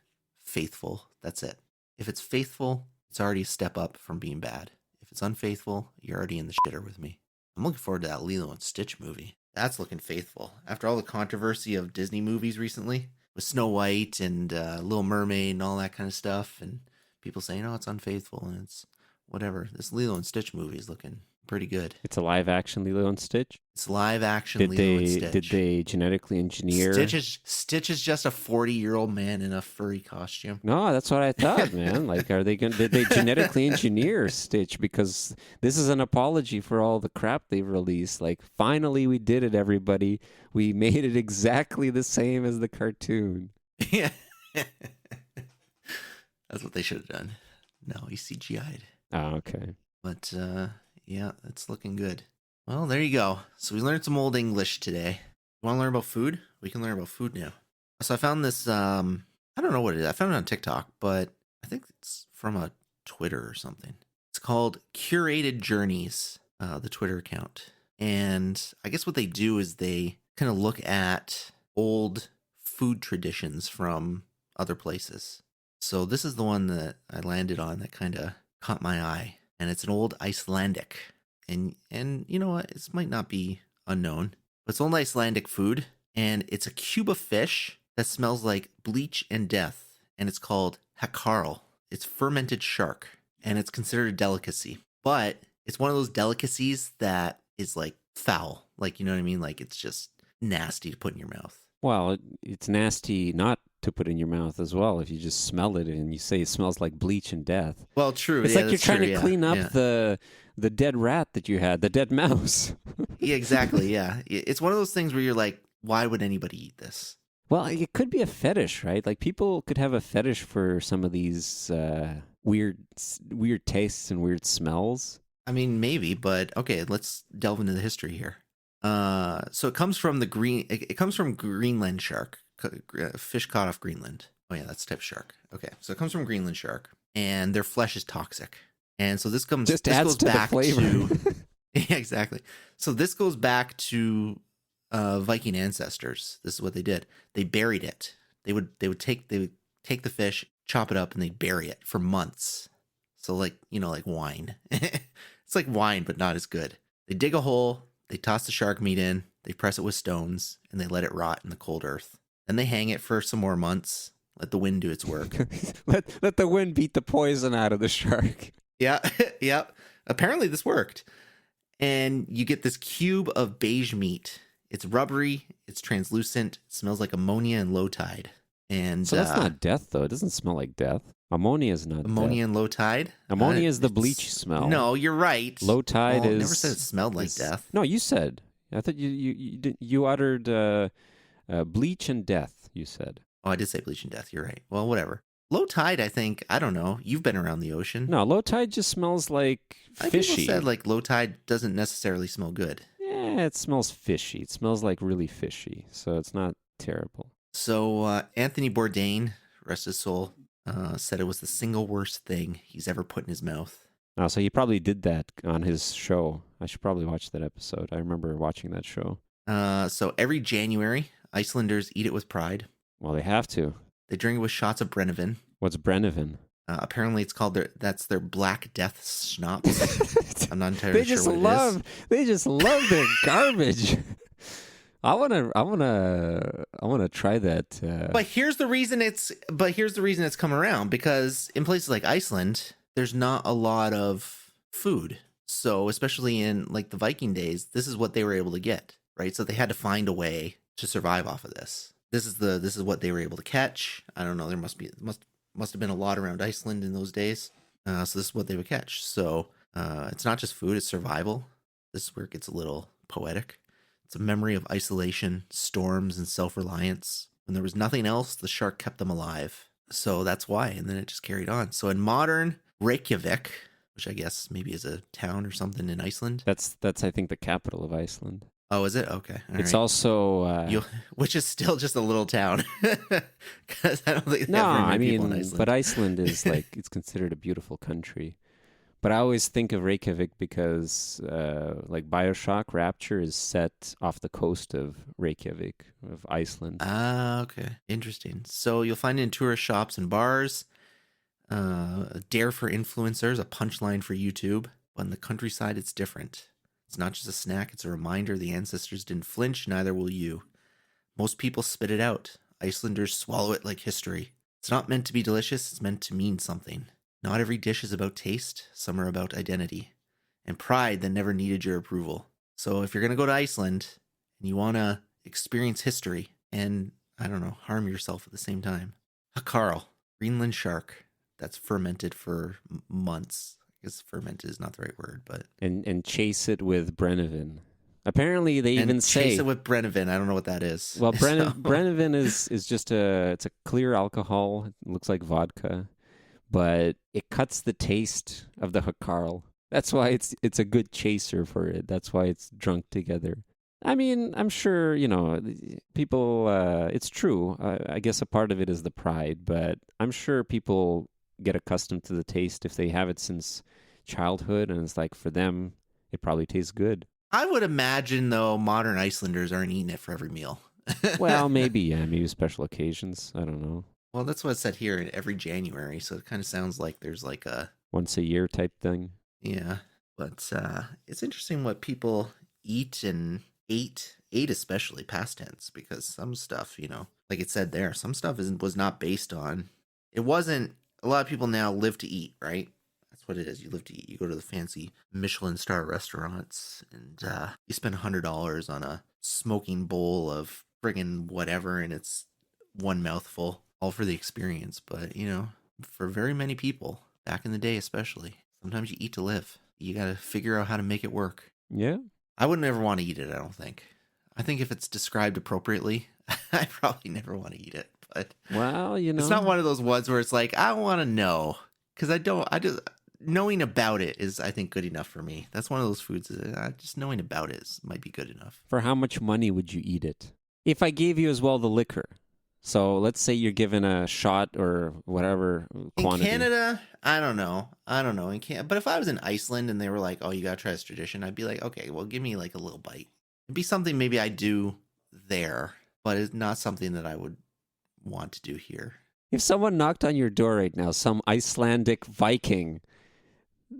faithful. That's it. If it's faithful, it's already a step up from being bad. If it's unfaithful, you're already in the shitter with me. I'm looking forward to that Lilo and Stitch movie. That's looking faithful. After all the controversy of Disney movies recently, with Snow White and Little Mermaid and all that kind of stuff, and people saying, oh, it's unfaithful and it's whatever. This Lilo and Stitch movie is looking pretty good. It's a live action Lilo and Stitch. It's live action Did Lilo and they Stitch. did they genetically engineer? Stitch is just a 40-year-old man in a furry costume. No, that's what I thought, man. Like, did they genetically engineer Stitch? Because this is an apology for all the crap they've released. Like, finally we did it, everybody. We made it exactly the same as the cartoon. Yeah. That's what they should have done. No, he CGI'd. Oh, okay. But, yeah, it's looking good. Well, there you go. So we learned some old English today. You want to learn about food? We can learn about food now. So I found this, I don't know what it is. I found it on TikTok, but I think it's from a Twitter or something. It's called Curated Journeys, the Twitter account. And I guess what they do is they kind of look at old food traditions from other places. So this is the one that I landed on that kind of caught my eye. And it's an old Icelandic. And you know what? It might not be unknown. But it's old Icelandic food. And it's a cube of fish that smells like bleach and death. And it's called hakarl. It's fermented shark. And it's considered a delicacy. but it's one of those delicacies that is like foul. Like, you know what I mean? Like it's just nasty to put in your mouth. Well, it's nasty not to put in your mouth as well if you just smell it and you say it smells like bleach and death. Well, true. It's Yeah, like you're that's trying true. to Yeah, clean up yeah. the dead rat that you had, the dead mouse. Yeah, exactly. Yeah. It's one of those things where you're like, why would anybody eat this? Well, it could be a fetish, right? Like people could have a fetish for some of these weird tastes and weird smells. I mean, maybe, but okay, let's delve into the history here. So it comes from it comes from Greenland shark, fish caught off Greenland. Oh yeah, that's the type of shark. Okay, so it comes from Greenland shark, and their flesh is toxic, and so this Adds goes to back the flavor. to yeah, exactly. So this goes back to Viking ancestors. This is what they did. They buried it. They would take the fish, chop it up, and they bury it for months. So like, like wine. It's like wine, but not as good. They dig a hole, they toss the shark meat in, they press it with stones, and they let it rot in the cold earth. Then they hang it for some more months, let the wind do its work. let the wind beat the poison out of the shark. Yeah, yeah. Apparently this worked. And you get this cube of beige meat. It's rubbery, it's translucent, it smells like ammonia and low tide. And So that's not death, though. It doesn't smell like death. Ammonia is not ammonia death. and low tide? Ammonia is the bleach smell. No, you're right. Low tide Well, is... never said it smelled like death. No, you said. I thought you uttered bleach and death, you said. Oh, I did say bleach and death. You're right. Well, whatever. Low tide, I think, I don't know. You've been around the ocean. No, low tide just smells like fishy. People said like low tide doesn't necessarily smell good. Yeah, it smells fishy. It smells like really fishy, so it's not terrible. So Anthony Bourdain, rest his soul, said it was the single worst thing he's ever put in his mouth. Oh, so he probably did that on his show. I should probably watch that episode. I remember watching that show. So every January, Icelanders eat it with pride. Well, they have to. They drink it with shots of Brennivin. What's Brennivin? Apparently, it's called that's their Black Death schnapps. I'm not entirely sure what it is. They just love their garbage. I wanna try that. But here's the reason it's come around, because in places like Iceland, there's not a lot of food. So especially in like the Viking days, this is what they were able to get, right? So they had to find a way to survive off of this. This is what they were able to catch. I don't know. There must have been a lot around Iceland in those days. So this is what they would catch. So it's not just food; it's survival. This is where it gets a little poetic. It's a memory of isolation, storms, and self-reliance. When there was nothing else, the shark kept them alive. So that's why. And then it just carried on. So in modern Reykjavik, which I guess maybe is a town or something in Iceland. That's I think the capital of Iceland. Oh, is it? Okay. All it's right. also which is still just a little town, because I don't think they no. have very I many people in mean, Iceland. but Iceland is like it's considered a beautiful country. But I always think of Reykjavik because like BioShock Rapture is set off the coast of Reykjavik of Iceland. Ah, okay, interesting. So you'll find it in tourist shops and bars. A dare for influencers, a punchline for YouTube. But in the countryside, it's different. It's not just a snack, it's a reminder the ancestors didn't flinch, neither will you. Most people spit it out. Icelanders swallow it like history. It's not meant to be delicious, it's meant to mean something. Not every dish is about taste, some are about identity. And pride that never needed your approval. So if you're going to go to Iceland and you want to experience history and, I don't know, harm yourself at the same time. Hakarl, Greenland shark, that's fermented for months. I guess fermented is not the right word, but... And chase it with Brennivin. Apparently, they even say... chase it with Brennivin. I don't know what that is. Well, Brennivin is just it's a clear alcohol. It looks like vodka. But it cuts the taste of the Hakarl. That's why it's a good chaser for it. That's why it's drunk together. I mean, I'm sure, people... it's true. I guess a part of it is the pride, but I'm sure people get accustomed to the taste if they have it since childhood, and it's like, for them, it probably tastes good. I would imagine, though, modern Icelanders aren't eating it for every meal. Well, maybe special occasions. I don't know. Well, that's what it said here in every January, so it kind of sounds like there's like a... once a year type thing. Yeah, but it's interesting what people eat and ate especially past tense, because some stuff, like it said there, some stuff was not based on... It wasn't... A lot of people now live to eat, right? That's what it is. You live to eat. You go to the fancy Michelin star restaurants, and you spend $100 on a smoking bowl of friggin' whatever, and it's one mouthful, all for the experience. But, for very many people, back in the day especially, sometimes you eat to live. You got to figure out how to make it work. Yeah. I would never want to eat it, I don't think. I think if it's described appropriately, I probably never want to eat it. But well, it's not one of those ones where it's like, I want to know. Because knowing about it is, I think, good enough for me. That's one of those foods that just knowing about it might be good enough. For how much money would you eat it? If I gave you as well the liquor. So let's say you're given a shot or whatever quantity. In Canada, I don't know. But if I was in Iceland and they were like, oh, you got to try this tradition, I'd be like, okay, well, give me like a little bite. It'd be something maybe I do there, but it's not something that I would want to do here. If someone knocked on your door right now, some Icelandic Viking,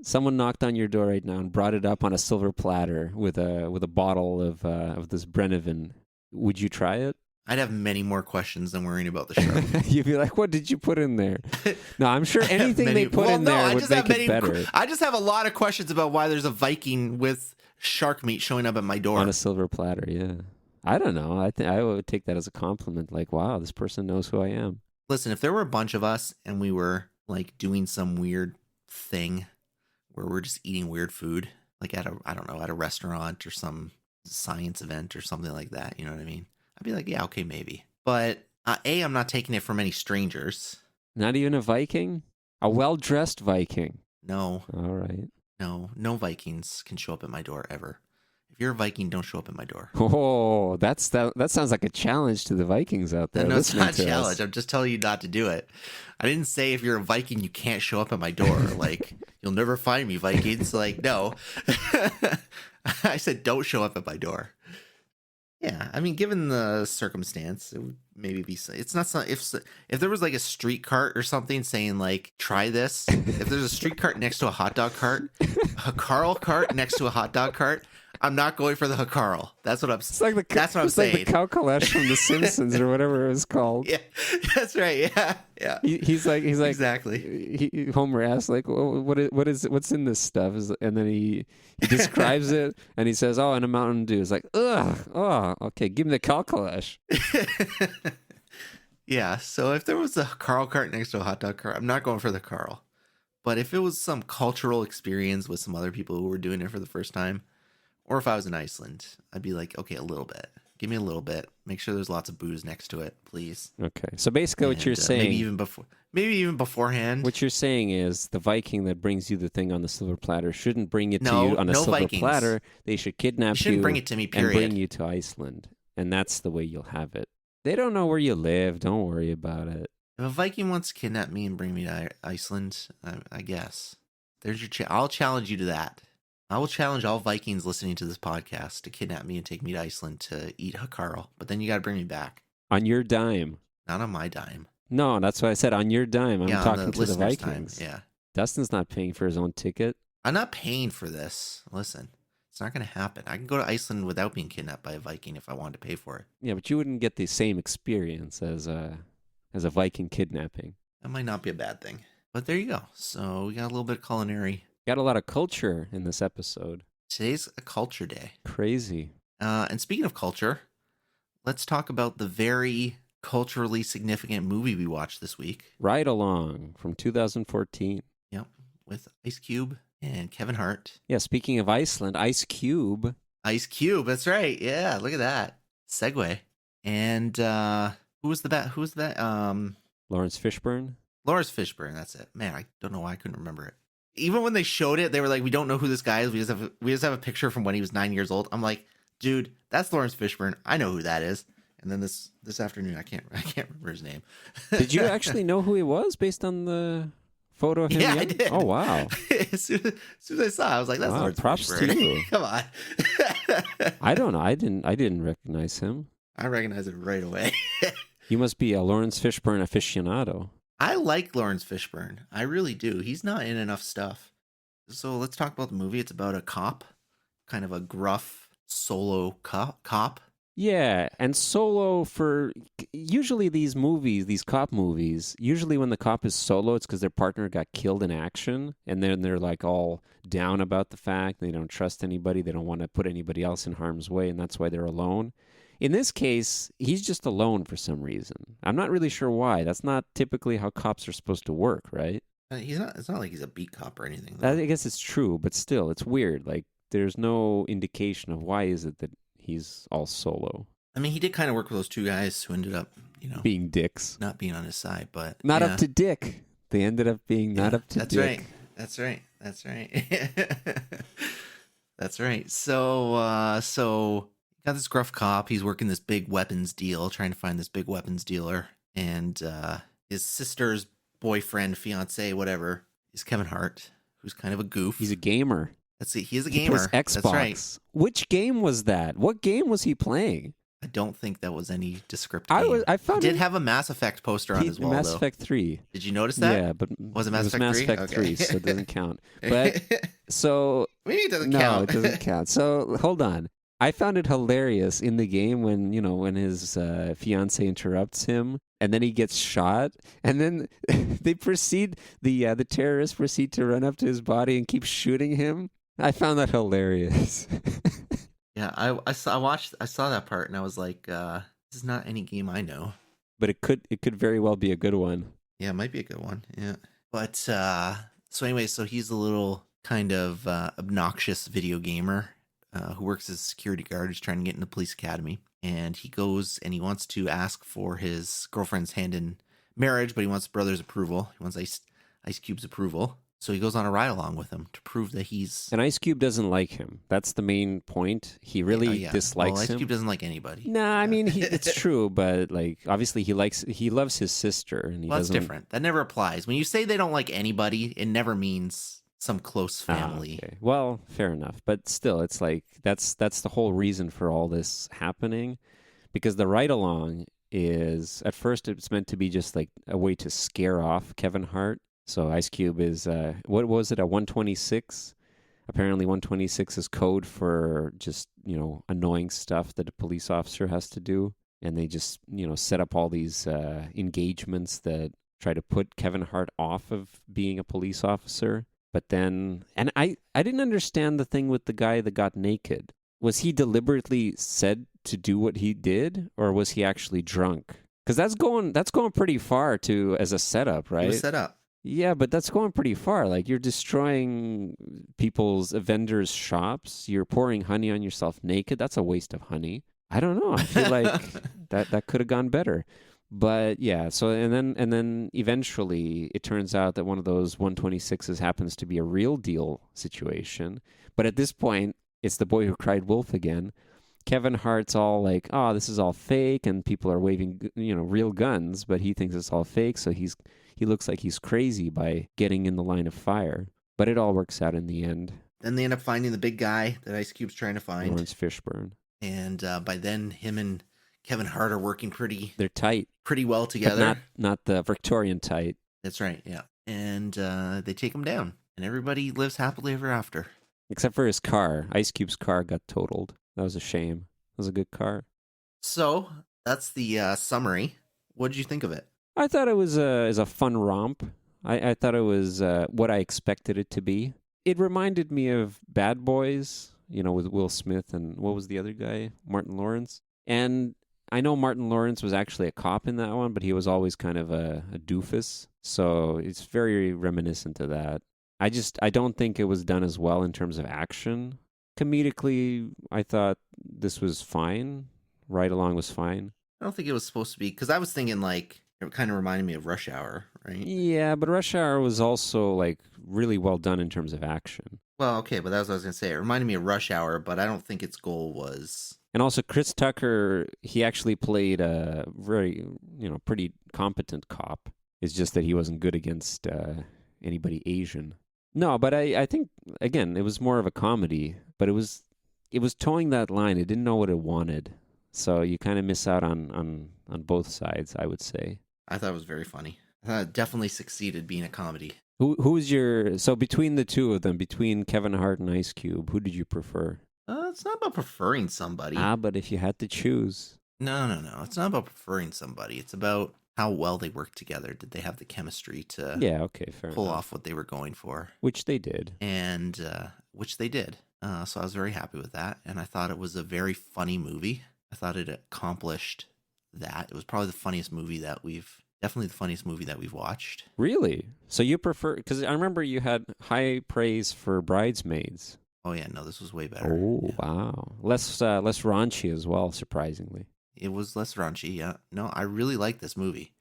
someone knocked on your door right now and brought it up on a silver platter with a bottle of this Brennivin, would you try it? I'd have many more questions than worrying about the show. You'd be like, what did you put in there? No, I'm sure anything they put in there would make it better. I just have a lot of questions about why there's a Viking with shark meat showing up at my door. On a silver platter, yeah. I don't know. I would take that as a compliment. Like, wow, this person knows who I am. Listen, if there were a bunch of us and we were like doing some weird thing where we're just eating weird food, like at a restaurant or some science event or something like that, you know what I mean? I'd be like, yeah, okay, maybe. But I'm not taking it from any strangers. Not even a Viking? A well-dressed Viking? No. All right. No Vikings can show up at my door ever. If you're a Viking, don't show up at my door. Oh, that sounds like a challenge to the Vikings out there. No, it's not a challenge. I'm just telling you not to do it. I didn't say if you're a Viking, you can't show up at my door. Like, you'll never find me, Vikings. Like, no. I said don't show up at my door. Yeah, I mean, given the circumstance, it would maybe be. It's not if there was like a street cart or something saying like, try this. If there's a street cart next to a hot dog cart, a Carl cart next to a hot dog cart, I'm not going for the Hakarl. That's what I'm. It's like that's what I'm saying. Like the cow kalesh from The Simpsons or whatever it was called. Yeah, that's right. Yeah. He's like exactly. Homer asks like, what's in this stuff? And then he describes it and he says, oh, and a Mountain Dew. It's like, okay, give me the cow kalesh. Yeah. So if there was a Carl cart next to a hot dog cart, I'm not going for the Carl. But if it was some cultural experience with some other people who were doing it for the first time. Or if I was in Iceland, I'd be like, okay, a little bit. Give me a little bit. Make sure there's lots of booze next to it, please. Okay. So basically what you're saying... Maybe even beforehand. What you're saying is the Viking that brings you the thing on the silver platter shouldn't bring it to you on a silver Vikings. Platter. They should kidnap you. Shouldn't bring it to me, period. And bring you to Iceland. And that's the way you'll have it. They don't know where you live. Don't worry about it. If a Viking wants to kidnap me and bring me to Iceland, I guess. There's your I'll challenge you to that. I will challenge all Vikings listening to this podcast to kidnap me and take me to Iceland to eat Hakarl. But then you got to bring me back. On your dime. Not on my dime. No, that's what I said. On your dime. I'm talking to the Vikings. Time. Yeah. Dustin's not paying for his own ticket. I'm not paying for this. Listen, it's not going to happen. I can go to Iceland without being kidnapped by a Viking if I wanted to pay for it. Yeah, but you wouldn't get the same experience as a Viking kidnapping. That might not be a bad thing. But there you go. So we got a little bit of culinary. Got a lot of culture in this episode. Today's a culture day. Crazy. And speaking of culture, let's talk about the very culturally significant movie we watched this week. Ride Along from 2014. Yep, with Ice Cube and Kevin Hart. Yeah, speaking of Iceland, Ice Cube. Ice Cube, that's right. Yeah, look at that. Segue. And who was that? Lawrence Fishburne. Lawrence Fishburne, that's it. Man, I don't know why I couldn't remember it. Even when they showed it, they were like, we don't know who this guy is. We just have a picture from when he was 9 years old. I'm like, dude, that's Lawrence Fishburne. I know who that is. And then this afternoon, I can't remember his name. Did you actually know who he was based on the photo of him? Yeah, I did. Oh, wow. as soon as I saw it, I was like, that's Lawrence props Fishburne. to you. Come on. I don't know. I didn't recognize him. I recognize it right away. You must be a Lawrence Fishburne aficionado. I like Lawrence Fishburne. I really do. He's not in enough stuff. So let's talk about the movie. It's about a cop, kind of a gruff solo cop. Yeah, and Solo usually these movies, these cop movies, usually when the cop is solo, it's because their partner got killed in action, and then they're like all down about the fact. They don't trust anybody. They don't want to put anybody else in harm's way, and that's why they're alone. In this case, he's just alone for some reason. I'm not really sure why. That's not typically how cops are supposed to work, right? He's not. It's not like he's a beat cop or anything. I guess it's true, but still, it's weird. Like, there's no indication of why is it that he's all solo. I mean, he did kind of work with those two guys who ended up, being dicks. not being on his side, but Not up to Dick. They ended up being not up to that's Dick. Right. That's right. That's right. That's right. So got this gruff cop. He's working this big weapons deal, trying to find this big weapons dealer, and his sister's boyfriend, fiance, whatever, is Kevin Hart, who's kind of a goof. He's a gamer. Let's see. He is a He gamer. plays Xbox. That's right. Which game was that? What game was he playing? I don't think that was any descriptive game. I found he did have a Mass Effect poster on his wall, Mass though. Effect 3. Did you notice that? Yeah, but Was it Mass Effect 3? Effect 3, so it doesn't count. But so maybe it doesn't no, count. it doesn't count. So hold on. I found it hilarious in the game when his fiance interrupts him and then he gets shot, and then the terrorists proceed to run up to his body and keep shooting him. I found that hilarious. Yeah, I saw that part and I was like, this is not any game I know. But it could very well be a good one. Yeah, it might be a good one. Yeah. But so anyway, so he's a little kind of obnoxious video gamer who works as a security guard, who's trying to get into the police academy. And he goes and he wants to ask for his girlfriend's hand in marriage, but he wants brother's approval. He wants Ice Cube's approval. So he goes on a ride along with him to prove that he's... And Ice Cube doesn't like him. That's the main point. He really dislikes him. Ice Cube doesn't like anybody. Nah, I mean, it's true, but like obviously he loves his sister, and that's different. That never applies. When you say they don't like anybody, it never means some close family. Okay. Well, fair enough, but still, it's like that's the whole reason for all this happening, because the ride along is at first it's meant to be just like a way to scare off Kevin Hart. So Ice Cube is, what was it, a 126? Apparently 126 is code for just, annoying stuff that a police officer has to do. And they just, set up all these engagements that try to put Kevin Hart off of being a police officer. But then, and I didn't understand the thing with the guy that got naked. Was he deliberately said to do what he did, or was he actually drunk? Because that's going pretty far as a setup, right? It was set up. Yeah, but that's going pretty far. Like, you're destroying people's vendors' shops. You're pouring honey on yourself naked. That's a waste of honey. I don't know. I feel like that could have gone better. But yeah, so and then eventually it turns out that one of those 126s happens to be a real deal situation. But at this point, it's the boy who cried wolf again. Kevin Hart's all like, "Oh, this is all fake," and people are waving, real guns, but he thinks it's all fake, so he looks like he's crazy by getting in the line of fire. But it all works out in the end. Then they end up finding the big guy that Ice Cube's trying to find. Lawrence Fishburne. And by then, him and Kevin Hart are working They're tight. pretty well together. But not the Victorian tight. That's right, yeah. And they take him down. And everybody lives happily ever after. Except for his car. Ice Cube's car got totaled. That was a shame. It was a good car. So, that's the summary. What did you think of it? I thought it was a fun romp. I thought it was what I expected it to be. It reminded me of Bad Boys, with Will Smith and what was the other guy? Martin Lawrence. And I know Martin Lawrence was actually a cop in that one, but he was always kind of a doofus. So it's very reminiscent of that. I don't think it was done as well in terms of action. Comedically, I thought this was fine. Ride Along was fine. I don't think it was supposed to be, because I was thinking like, it kind of reminded me of Rush Hour, right? Yeah, but Rush Hour was also like really well done in terms of action. Well, okay, but that's what I was going to say. It reminded me of Rush Hour, but I don't think its goal was... And also Chris Tucker, he actually played a very, pretty competent cop. It's just that he wasn't good against anybody Asian. No, but I think, again, it was more of a comedy, but it was towing that line. It didn't know what it wanted. So you kind of miss out on both sides, I would say. I thought it was very funny. I thought it definitely succeeded being a comedy. So between the two of them, between Kevin Hart and Ice Cube, who did you prefer? It's not about preferring somebody. But if you had to choose. No. It's not about preferring somebody. It's about how well they work together. Did they have the chemistry to Yeah, okay, fair pull enough. off what they were going for? Which they did. And which they did. So I was very happy with that. And I thought it was a very funny movie. I thought it accomplished that. It was probably definitely the funniest movie that we've watched. Really? So you prefer, because I remember you had high praise for Bridesmaids. Oh yeah, no, this was way better. Oh, Yeah. wow. Less raunchy as well, surprisingly. It was less raunchy, yeah. No, I really liked this movie.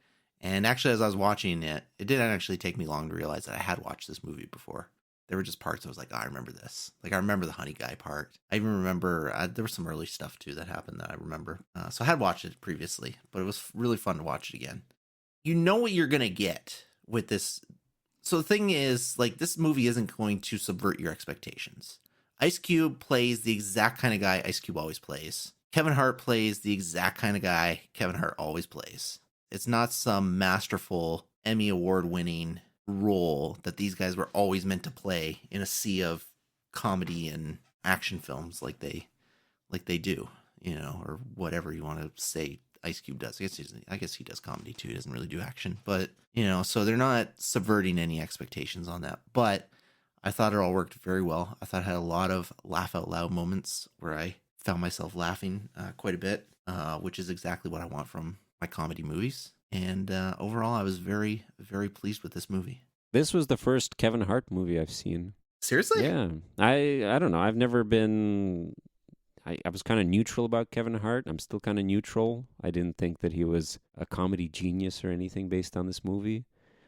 And actually, as I was watching it, it didn't actually take me long to realize that I had watched this movie before. There were just parts I was like, oh, I remember this. Like, I remember the honey guy part. I even remember, there was some early stuff, too, that happened that I remember. So I had watched it previously, but it was really fun to watch it again. You know what you're going to get with this. So the thing is, like, this movie isn't going to subvert your expectations. Ice Cube plays the exact kind of guy Ice Cube always plays. Kevin Hart plays the exact kind of guy Kevin Hart always plays. It's not some masterful Emmy award-winning role that these guys were always meant to play in a sea of comedy and action films like they do, or whatever you want to say Ice Cube does. I guess he does comedy too. He doesn't really do action, but so they're not subverting any expectations on that. But I thought it all worked very well. I thought it had a lot of laugh out loud moments where I found myself laughing quite a bit, which is exactly what I want from my comedy movies. And overall, I was very, very pleased with this movie. This was the first Kevin Hart movie I've seen. Seriously? Yeah. I don't know. I've never been... I was kind of neutral about Kevin Hart. I'm still kind of neutral. I didn't think that he was a comedy genius or anything based on this movie.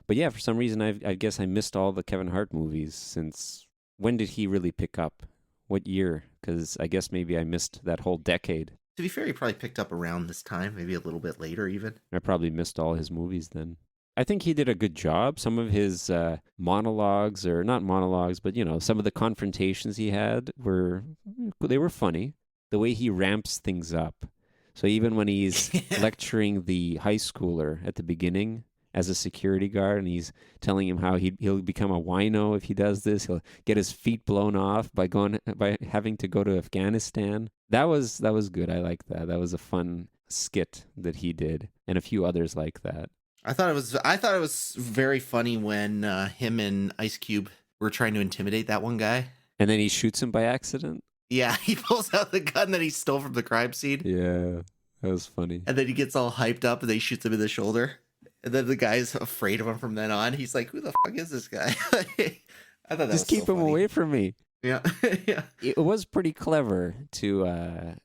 But yeah, for some reason, I guess I missed all the Kevin Hart movies since... When did he really pick up? What year? Because I guess maybe I missed that whole decade. To be fair, he probably picked up around this time, maybe a little bit later even. I probably missed all his movies then. I think he did a good job. Some of his monologues, or not monologues, but some of the confrontations he had were funny. The way he ramps things up. So even when he's lecturing the high schooler at the beginning as a security guard, and he's telling him how he'll become a wino if he does this, he'll get his feet blown off by having to go to Afghanistan. That was good. I like that. That was a fun skit that he did, and a few others like that. I thought it was very funny when him and Ice Cube were trying to intimidate that one guy, and then he shoots him by accident. Yeah, he pulls out the gun that he stole from the crime scene. Yeah, that was funny. And then he gets all hyped up and they shoots him in the shoulder. And then the guy's afraid of him from then on. He's like, who the fuck is this guy? I thought that Just keep him away from me. Yeah. Yeah. It was pretty clever to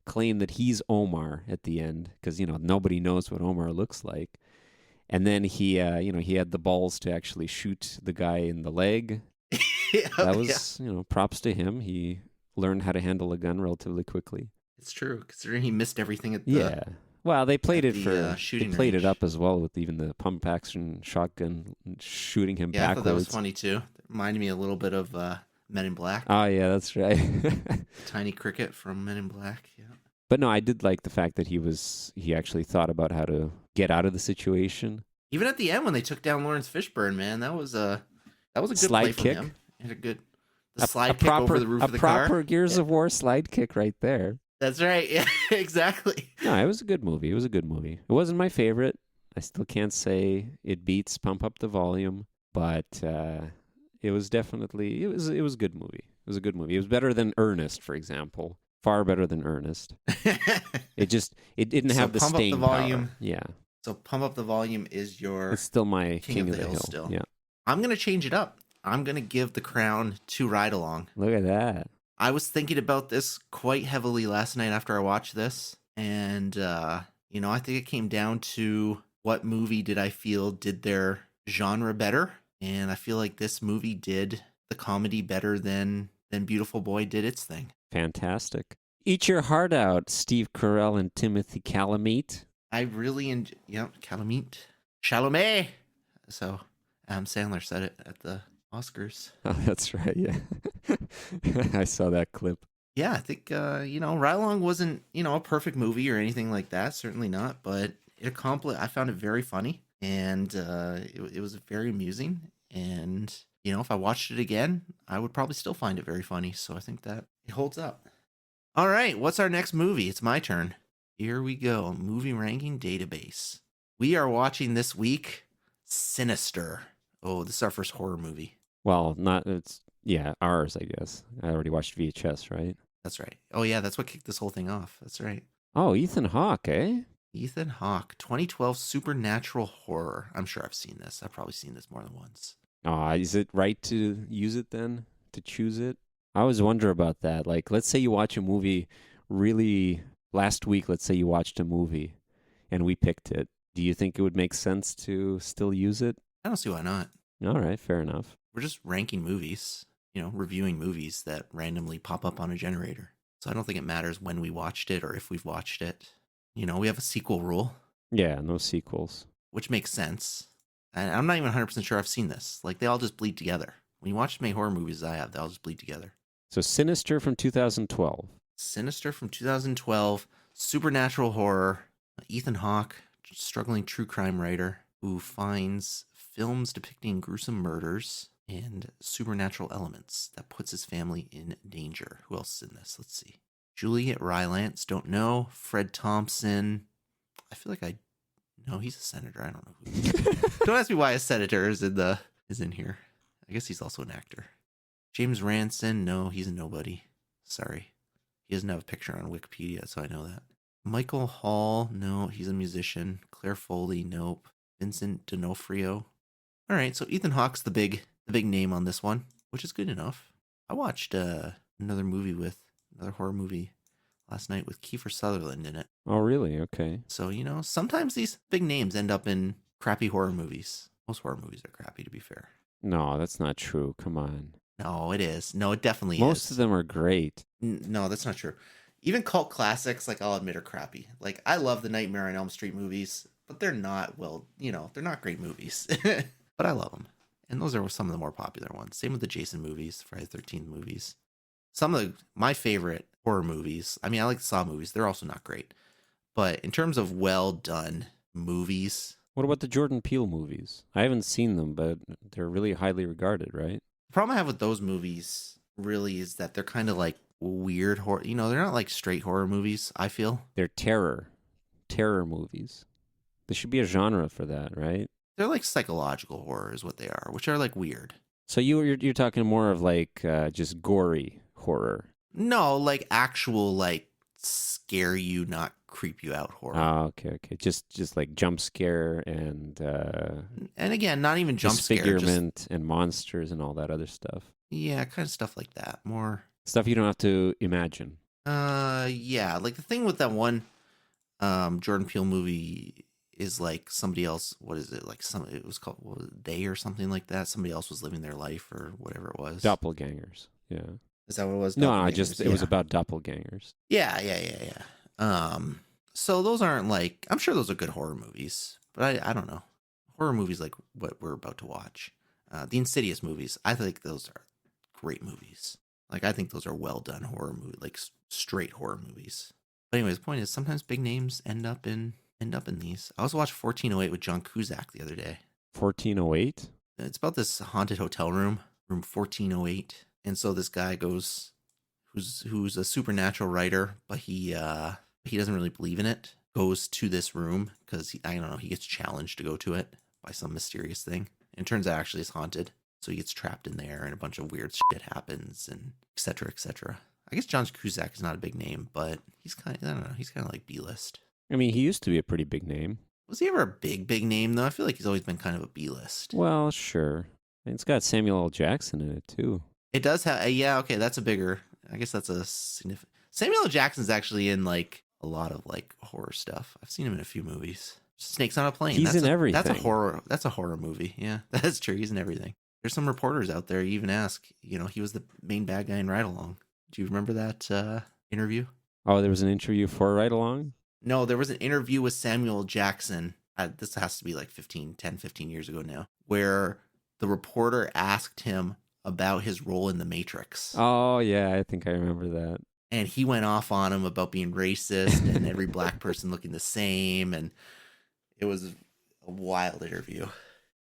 claim that he's Omar at the end, because, nobody knows what Omar looks like. And then he had the balls to actually shoot the guy in the leg. Yeah, that was, props to him. He learned how to handle a gun relatively quickly. It's true, considering he missed everything at the yeah. Well, they played it shooting. They played range. it up as well with even the pump action shotgun shooting him backwards. I thought that was funny too. It reminded me a little bit of Men in Black. Oh yeah, that's right. Tiny Cricket from Men in Black. Yeah. But no, I did like the fact that he actually thought about how to get out of the situation. Even at the end when they took down Lawrence Fishburne, man, that was a good slide play kick. from him. And a good slide kick over the roof of the car. A proper car. Gears of War slide kick right there. That's right. Yeah, exactly. No, it was a good movie. It wasn't my favorite. I still can't say it beats Pump Up the Volume, but it was definitely it was a good movie. It was a good movie. It was better than Ernest, for example. Far better than Ernest. It didn't have the staying Pump Up the Volume. power. Yeah. So Pump Up the Volume is your It's still my King of the Hill still. Yeah. I'm going to change it up. I'm going to give the crown to Ride Along. Look at that. I was thinking about this quite heavily last night after I watched this. And, I think it came down to what movie did I feel did their genre better. And I feel like this movie did the comedy better than Beautiful Boy did its thing. Fantastic. Eat your heart out, Steve Carell and Timothy Chalamet. I really enjoy, Chalamet. So Adam Sandler said it at the Oscars. Oh, that's right. Yeah. I saw that clip. Yeah, I think, Ride Along wasn't, a perfect movie or anything like that. Certainly not. But I found it very funny. And it was very amusing. And, if I watched it again, I would probably still find it very funny. So I think that it holds up. All right. What's our next movie? It's my turn. Here we go. Movie ranking database. We are watching this week Sinister. Oh, this is our first horror movie. Well, ours, I guess. I already watched VHS, right? That's right. Oh, yeah, that's what kicked this whole thing off. That's right. Oh, Ethan Hawke, eh? Ethan Hawke, 2012 supernatural horror. I'm sure I've seen this. I've probably seen this more than once. Is it right to use it then? To choose it? I always wonder about that. Like, let's say you watch a movie last week, let's say you watched a movie and we picked it. Do you think it would make sense to still use it? I don't see why not. All right, fair enough. We're just ranking movies, reviewing movies that randomly pop up on a generator. So I don't think it matters when we watched it or if we've watched it. We have a sequel rule. Yeah, no sequels. Which makes sense. And I'm not even 100% sure I've seen this. Like, they all just bleed together. When you watch as many horror movies as I have, they all just bleed together. So Sinister from 2012. Sinister from 2012. Supernatural horror. Ethan Hawke, struggling true crime writer who finds films depicting gruesome murders and supernatural elements that puts his family in danger. Who else is in this? Let's see. Juliet Rylance, don't know. Fred Thompson. I feel like no, he's a senator. I don't know who he is. Don't ask me why a senator is in here. I guess he's also an actor. James Ranson, no, he's a nobody. Sorry. He doesn't have a picture on Wikipedia, so I know that. Michael Hall, no, he's a musician. Claire Foley, nope. Vincent D'Onofrio. All right, so Ethan Hawke's the big name on this one, which is good enough. I watched another horror movie last night with Kiefer Sutherland in it. Oh, really? Okay. So, sometimes these big names end up in crappy horror movies. Most horror movies are crappy, to be fair. No, that's not true. Come on. No, it is. No, it definitely is. Most of them are great. No, that's not true. Even cult classics, like, I'll admit, are crappy. Like, I love the Nightmare on Elm Street movies, but they're not, they're not great movies. But I love them. And those are some of the more popular ones. Same with the Jason movies, Friday the 13th movies. Some of my favorite horror movies, I like the Saw movies. They're also not great. But in terms of well-done movies... What about the Jordan Peele movies? I haven't seen them, but they're really highly regarded, right? The problem I have with those movies really is that they're kind of like weird horror. They're not like straight horror movies, I feel. They're terror movies. There should be a genre for that, right? They're like psychological horror is what they are, which are like weird. So you're talking more of like just gory horror. No, like actual like scare you, not creep you out horror. Oh, okay. Just like jump scare and again, not even jump scare, disfigurement and monsters and all that other stuff. Yeah, kind of stuff like that. More stuff you don't have to imagine. Yeah, like the thing with that one Jordan Peele movie is like somebody else. What is it? Like it was called They or something like that. Somebody else was living their life or whatever it was. Doppelgangers. Yeah. Is that what it was? No, it was about doppelgangers. Yeah. So those aren't like, I'm sure those are good horror movies, but I don't know. Horror movies like what we're about to watch. The Insidious movies, I think those are great movies. Like, I think those are well done horror movies, like straight horror movies. But anyways, the point is sometimes big names end up in these. I also watched 1408 with John Cusack the other day. 1408? It's about this haunted hotel room 1408. And so this guy goes, who's a supernatural writer, but he doesn't really believe in it, goes to this room because he gets challenged to go to it by some mysterious thing. And it turns out actually it's haunted. So he gets trapped in there and a bunch of weird shit happens and et cetera, et cetera. I guess John Cusack is not a big name, but he's kind of like B-list. I mean, he used to be a pretty big name. Was he ever a big name though? I feel like he's always been kind of a B-list. Well, sure. And it's got Samuel L. Jackson in it too. It does have, yeah, okay, that's a bigger, I guess that's a significant. Samuel L. Jackson's actually in like a lot of like horror stuff. I've seen him in a few movies. Snakes on a Plane. He's in everything. That's a horror movie. Yeah, that's true. He's in everything. There's some reporters out there. You even ask, he was the main bad guy in Ride Along. Do you remember that interview? Oh, there was an interview for Ride Along? No, there was an interview with Samuel Jackson. This has to be like 15 years ago now, where the reporter asked him about his role in The Matrix. Oh, yeah, I think I remember that. And he went off on him about being racist and every black person looking the same. And it was a wild interview.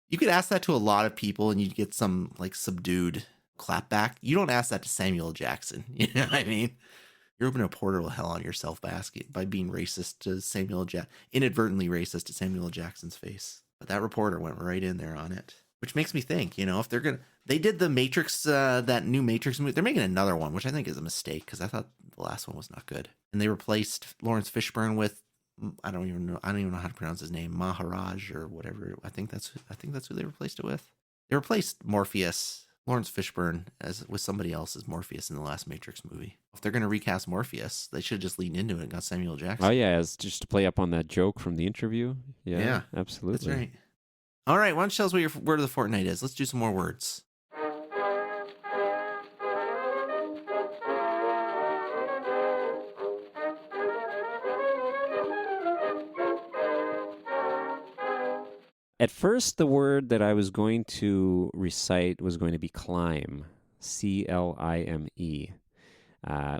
You could ask that to a lot of people and you'd get some like subdued clapback. You don't ask that to Samuel Jackson. You know what I mean? You're opening a portal to hell on yourself by being racist to inadvertently racist to Samuel L. Jackson's face. But that reporter went right in there on it, which makes me think, if they did the Matrix, that new Matrix movie, they're making another one, which I think is a mistake because I thought the last one was not good. And they replaced Lawrence Fishburne with, I don't even know how to pronounce his name, Maharaj or whatever. I think that's who they replaced it with. They replaced Lawrence Fishburne with somebody else as Morpheus in the last Matrix movie. If they're going to recast Morpheus, they should have just leaned into it and got Samuel Jackson. Oh, yeah, it's just to play up on that joke from the interview. Yeah, absolutely. That's right. All right, why don't you tell us what your word of the fortnight is? Let's do some more words. At first, the word that I was going to recite was going to be climb, C-L-I-M-E,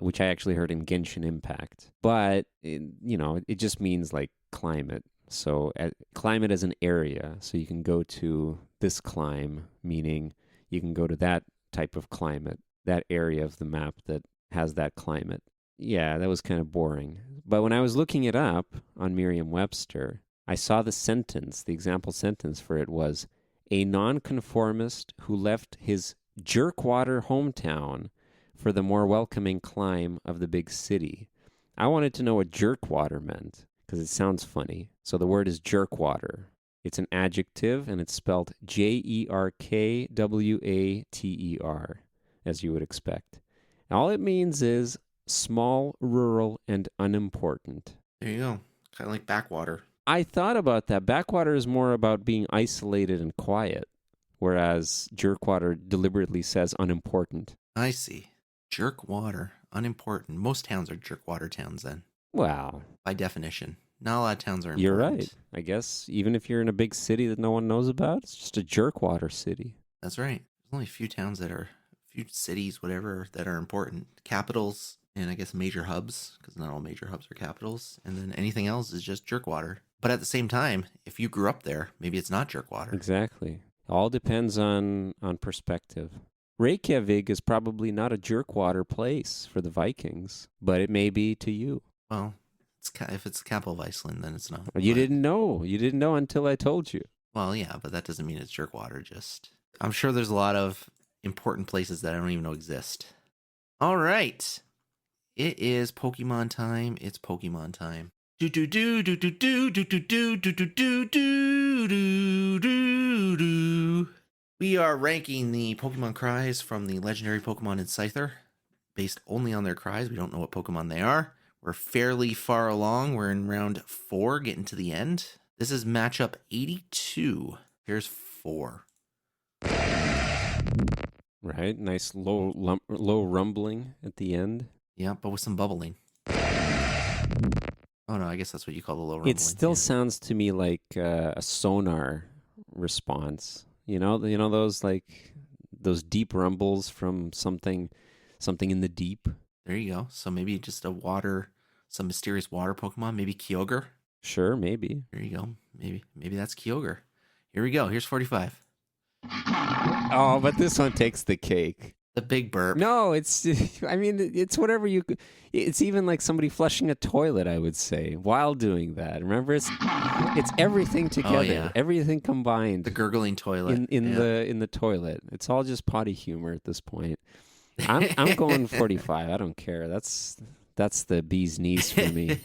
which I actually heard in Genshin Impact. But, it just means like climate. So climate as an area. So you can go to this climb, meaning you can go to that type of climate, that area of the map that has that climate. Yeah, that was kind of boring. But when I was looking it up on Merriam-Webster, I saw the example sentence for it was, a nonconformist who left his jerkwater hometown for the more welcoming clime of the big city. I wanted to know what jerkwater meant, because it sounds funny. So the word is jerkwater. It's an adjective, and it's spelled Jerkwater, as you would expect. All it means is small, rural, and unimportant. There you go. Kind of like backwater. I thought about that. Backwater is more about being isolated and quiet, whereas jerkwater deliberately says unimportant. I see. Jerkwater, unimportant. Most towns are jerkwater towns then. Wow. By definition. Not a lot of towns are important. You're right. I guess even if you're in a big city that no one knows about, it's just a jerkwater city. That's right. There's only a few cities, whatever, that are important. Capitals and I guess major hubs, because not all major hubs are capitals. And then anything else is just jerkwater. But at the same time, if you grew up there, maybe it's not jerkwater. Exactly. All depends on perspective. Reykjavik is probably not a jerkwater place for the Vikings, but it may be to you. Well, if it's the capital of Iceland, then it's not. You didn't know. You didn't know until I told you. Well, yeah, but that doesn't mean it's jerkwater. I'm sure there's a lot of important places that I don't even know exist. All right. It is Pokemon time. It's Pokemon time. Do do do do do do do do do do do do do do do. We are ranking the Pokemon cries from the legendary Pokemon in Scyther, based only on their cries. We don't know what Pokemon they are. We're fairly far along. We're in round 4, getting to the end. This is matchup 82. Here's 4. Right, nice low rumbling at the end. Yeah, but with some bubbling. Oh no, I guess that's what you call the low rumbling. It still sounds to me like a sonar response. Those those deep rumbles from something in the deep. There you go. So maybe just some mysterious water Pokemon, maybe Kyogre. Sure, maybe. There you go. Maybe that's Kyogre. Here we go. Here's 45. Oh, but this one takes the cake. The big burp. No, it's whatever you. It's even like somebody flushing a toilet, I would say, while doing that. Remember, it's everything together, everything combined. The gurgling toilet in the toilet. It's all just potty humor at this point. I'm going 45. I don't care. That's the bee's knees for me.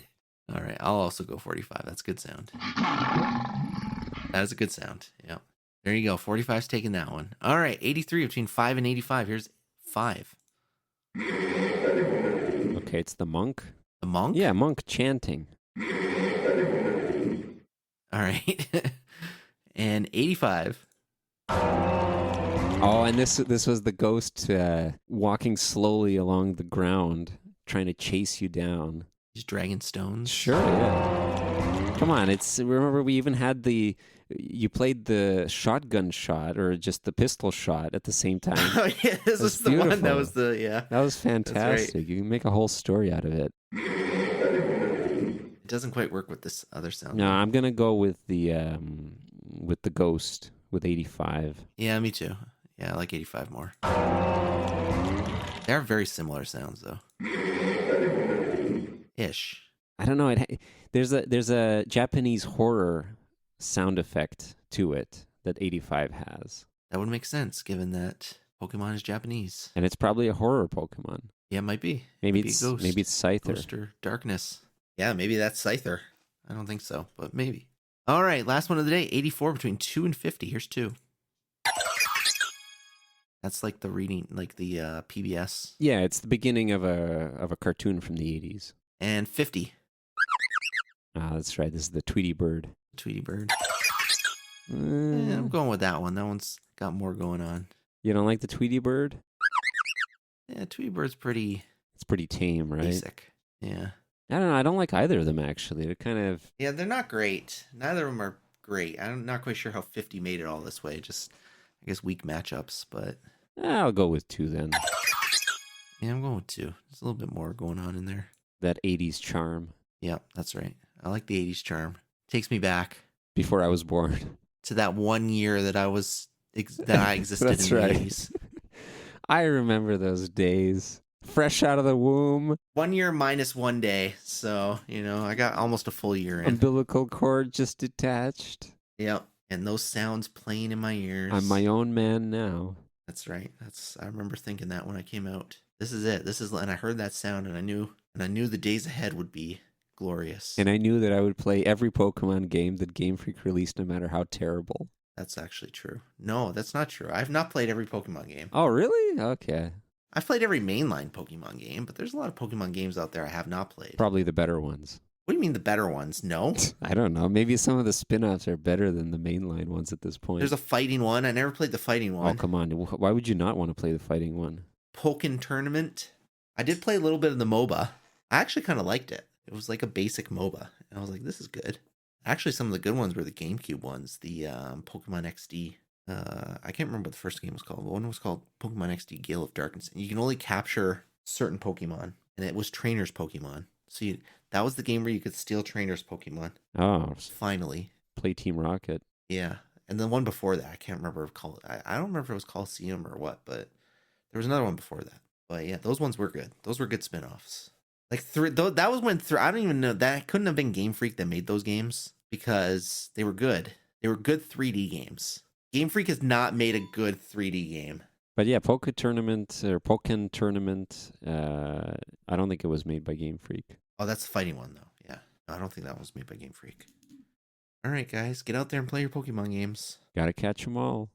All right, I'll also go 45. That's good sound. That is a good sound. Yeah. There you go. 45's taking that one. All right, 83 between 5 and 85. Here's 5. Okay, it's the monk. The monk? Yeah, monk chanting. All right. And 85. Oh, and this was the ghost walking slowly along the ground, trying to chase you down. Just dragging stones? Sure, yeah. Come on, remember we even had you played the shotgun shot or just the pistol shot at the same time. Oh yeah, this was the one that was That was fantastic. Right. You can make a whole story out of it. It doesn't quite work with this other sound. No, I'm gonna go with the ghost with 85. Yeah, me too. Yeah, I like 85 more. They are very similar sounds though. Ish. I don't know. There's a Japanese horror sound effect to it that 85 has, That would make sense given that Pokemon is Japanese. and it's probably a horror Pokemon. Yeah, it might be. Maybe Might be a it's ghost. maybe it's Scyther. Ghost or darkness. Yeah, maybe that's Scyther. I don't think so, but maybe. All right, last one of the day. 84 between 2 and 50. Here's 2. That's like the reading, like the PBS. Yeah, it's the beginning of a cartoon from the 80s. And 50. Ah, that's right. This is the Tweety Bird. Tweety Bird. Yeah, I'm going with that one. That one's got more going on. You don't like the Tweety Bird? Yeah, Tweety Bird's pretty It's pretty tame, right? basic. Yeah. I don't know. I don't like either of them, actually. They're kind of... Yeah, they're not great. Neither of them are great. I'm not quite sure how 50 made it all this way. Just, I guess, weak matchups, but... I'll go with 2 then. Yeah, I'm going with 2. There's a little bit more going on in there. That 80s charm. Yeah, that's right. I like the 80s charm. Takes me back Before I was born. to that 1 year that I existed That's in the right. 80s. I remember those days. Fresh out of the womb. 1 year minus 1 day. So, I got almost a full year in. Umbilical cord just detached. Yep. And those sounds playing in my ears. I'm my own man now. That's right. I remember thinking that when I came out. This is it. And I heard that sound and I knew the days ahead would be glorious. And I knew that I would play every Pokemon game that Game Freak released, no matter how terrible. That's actually true. No, that's not true. I've not played every Pokemon game. Oh, really? Okay. I've played every mainline Pokemon game, but there's a lot of Pokemon games out there I have not played. Probably the better ones. What do you mean the better ones? No. I don't know. Maybe some of the spin-offs are better than the mainline ones at this point. There's a fighting one. I never played the fighting one. Oh, come on. Why would you not want to play the fighting one? Pokken Tournament. I did play a little bit of the MOBA. I actually kind of liked it. It was like a basic MOBA. And I was like, this is good. Actually, some of the good ones were the GameCube ones. The Pokemon XD. I can't remember what the first game was called. One was called Pokemon XD Gale of Darkness. And you can only capture certain Pokemon. And it was trainers Pokemon. So that was the game where you could steal trainers Pokemon. Oh, Finally. play Team Rocket. Yeah. And the one before that, I can't remember I don't remember if it was Coliseum or what, but there was another one before that. But yeah, those ones were good. Those were good spin-offs. Like that was when I don't even know, that couldn't have been Game Freak that made those games because they were good. They were good 3D games. Game Freak has not made a good 3D game. But yeah, Pokken Tournament, I don't think it was made by Game Freak. Oh, that's the fighting one though. Yeah. No, I don't think that was made by Game Freak. All right, guys, get out there and play your Pokemon games. Gotta catch 'em all.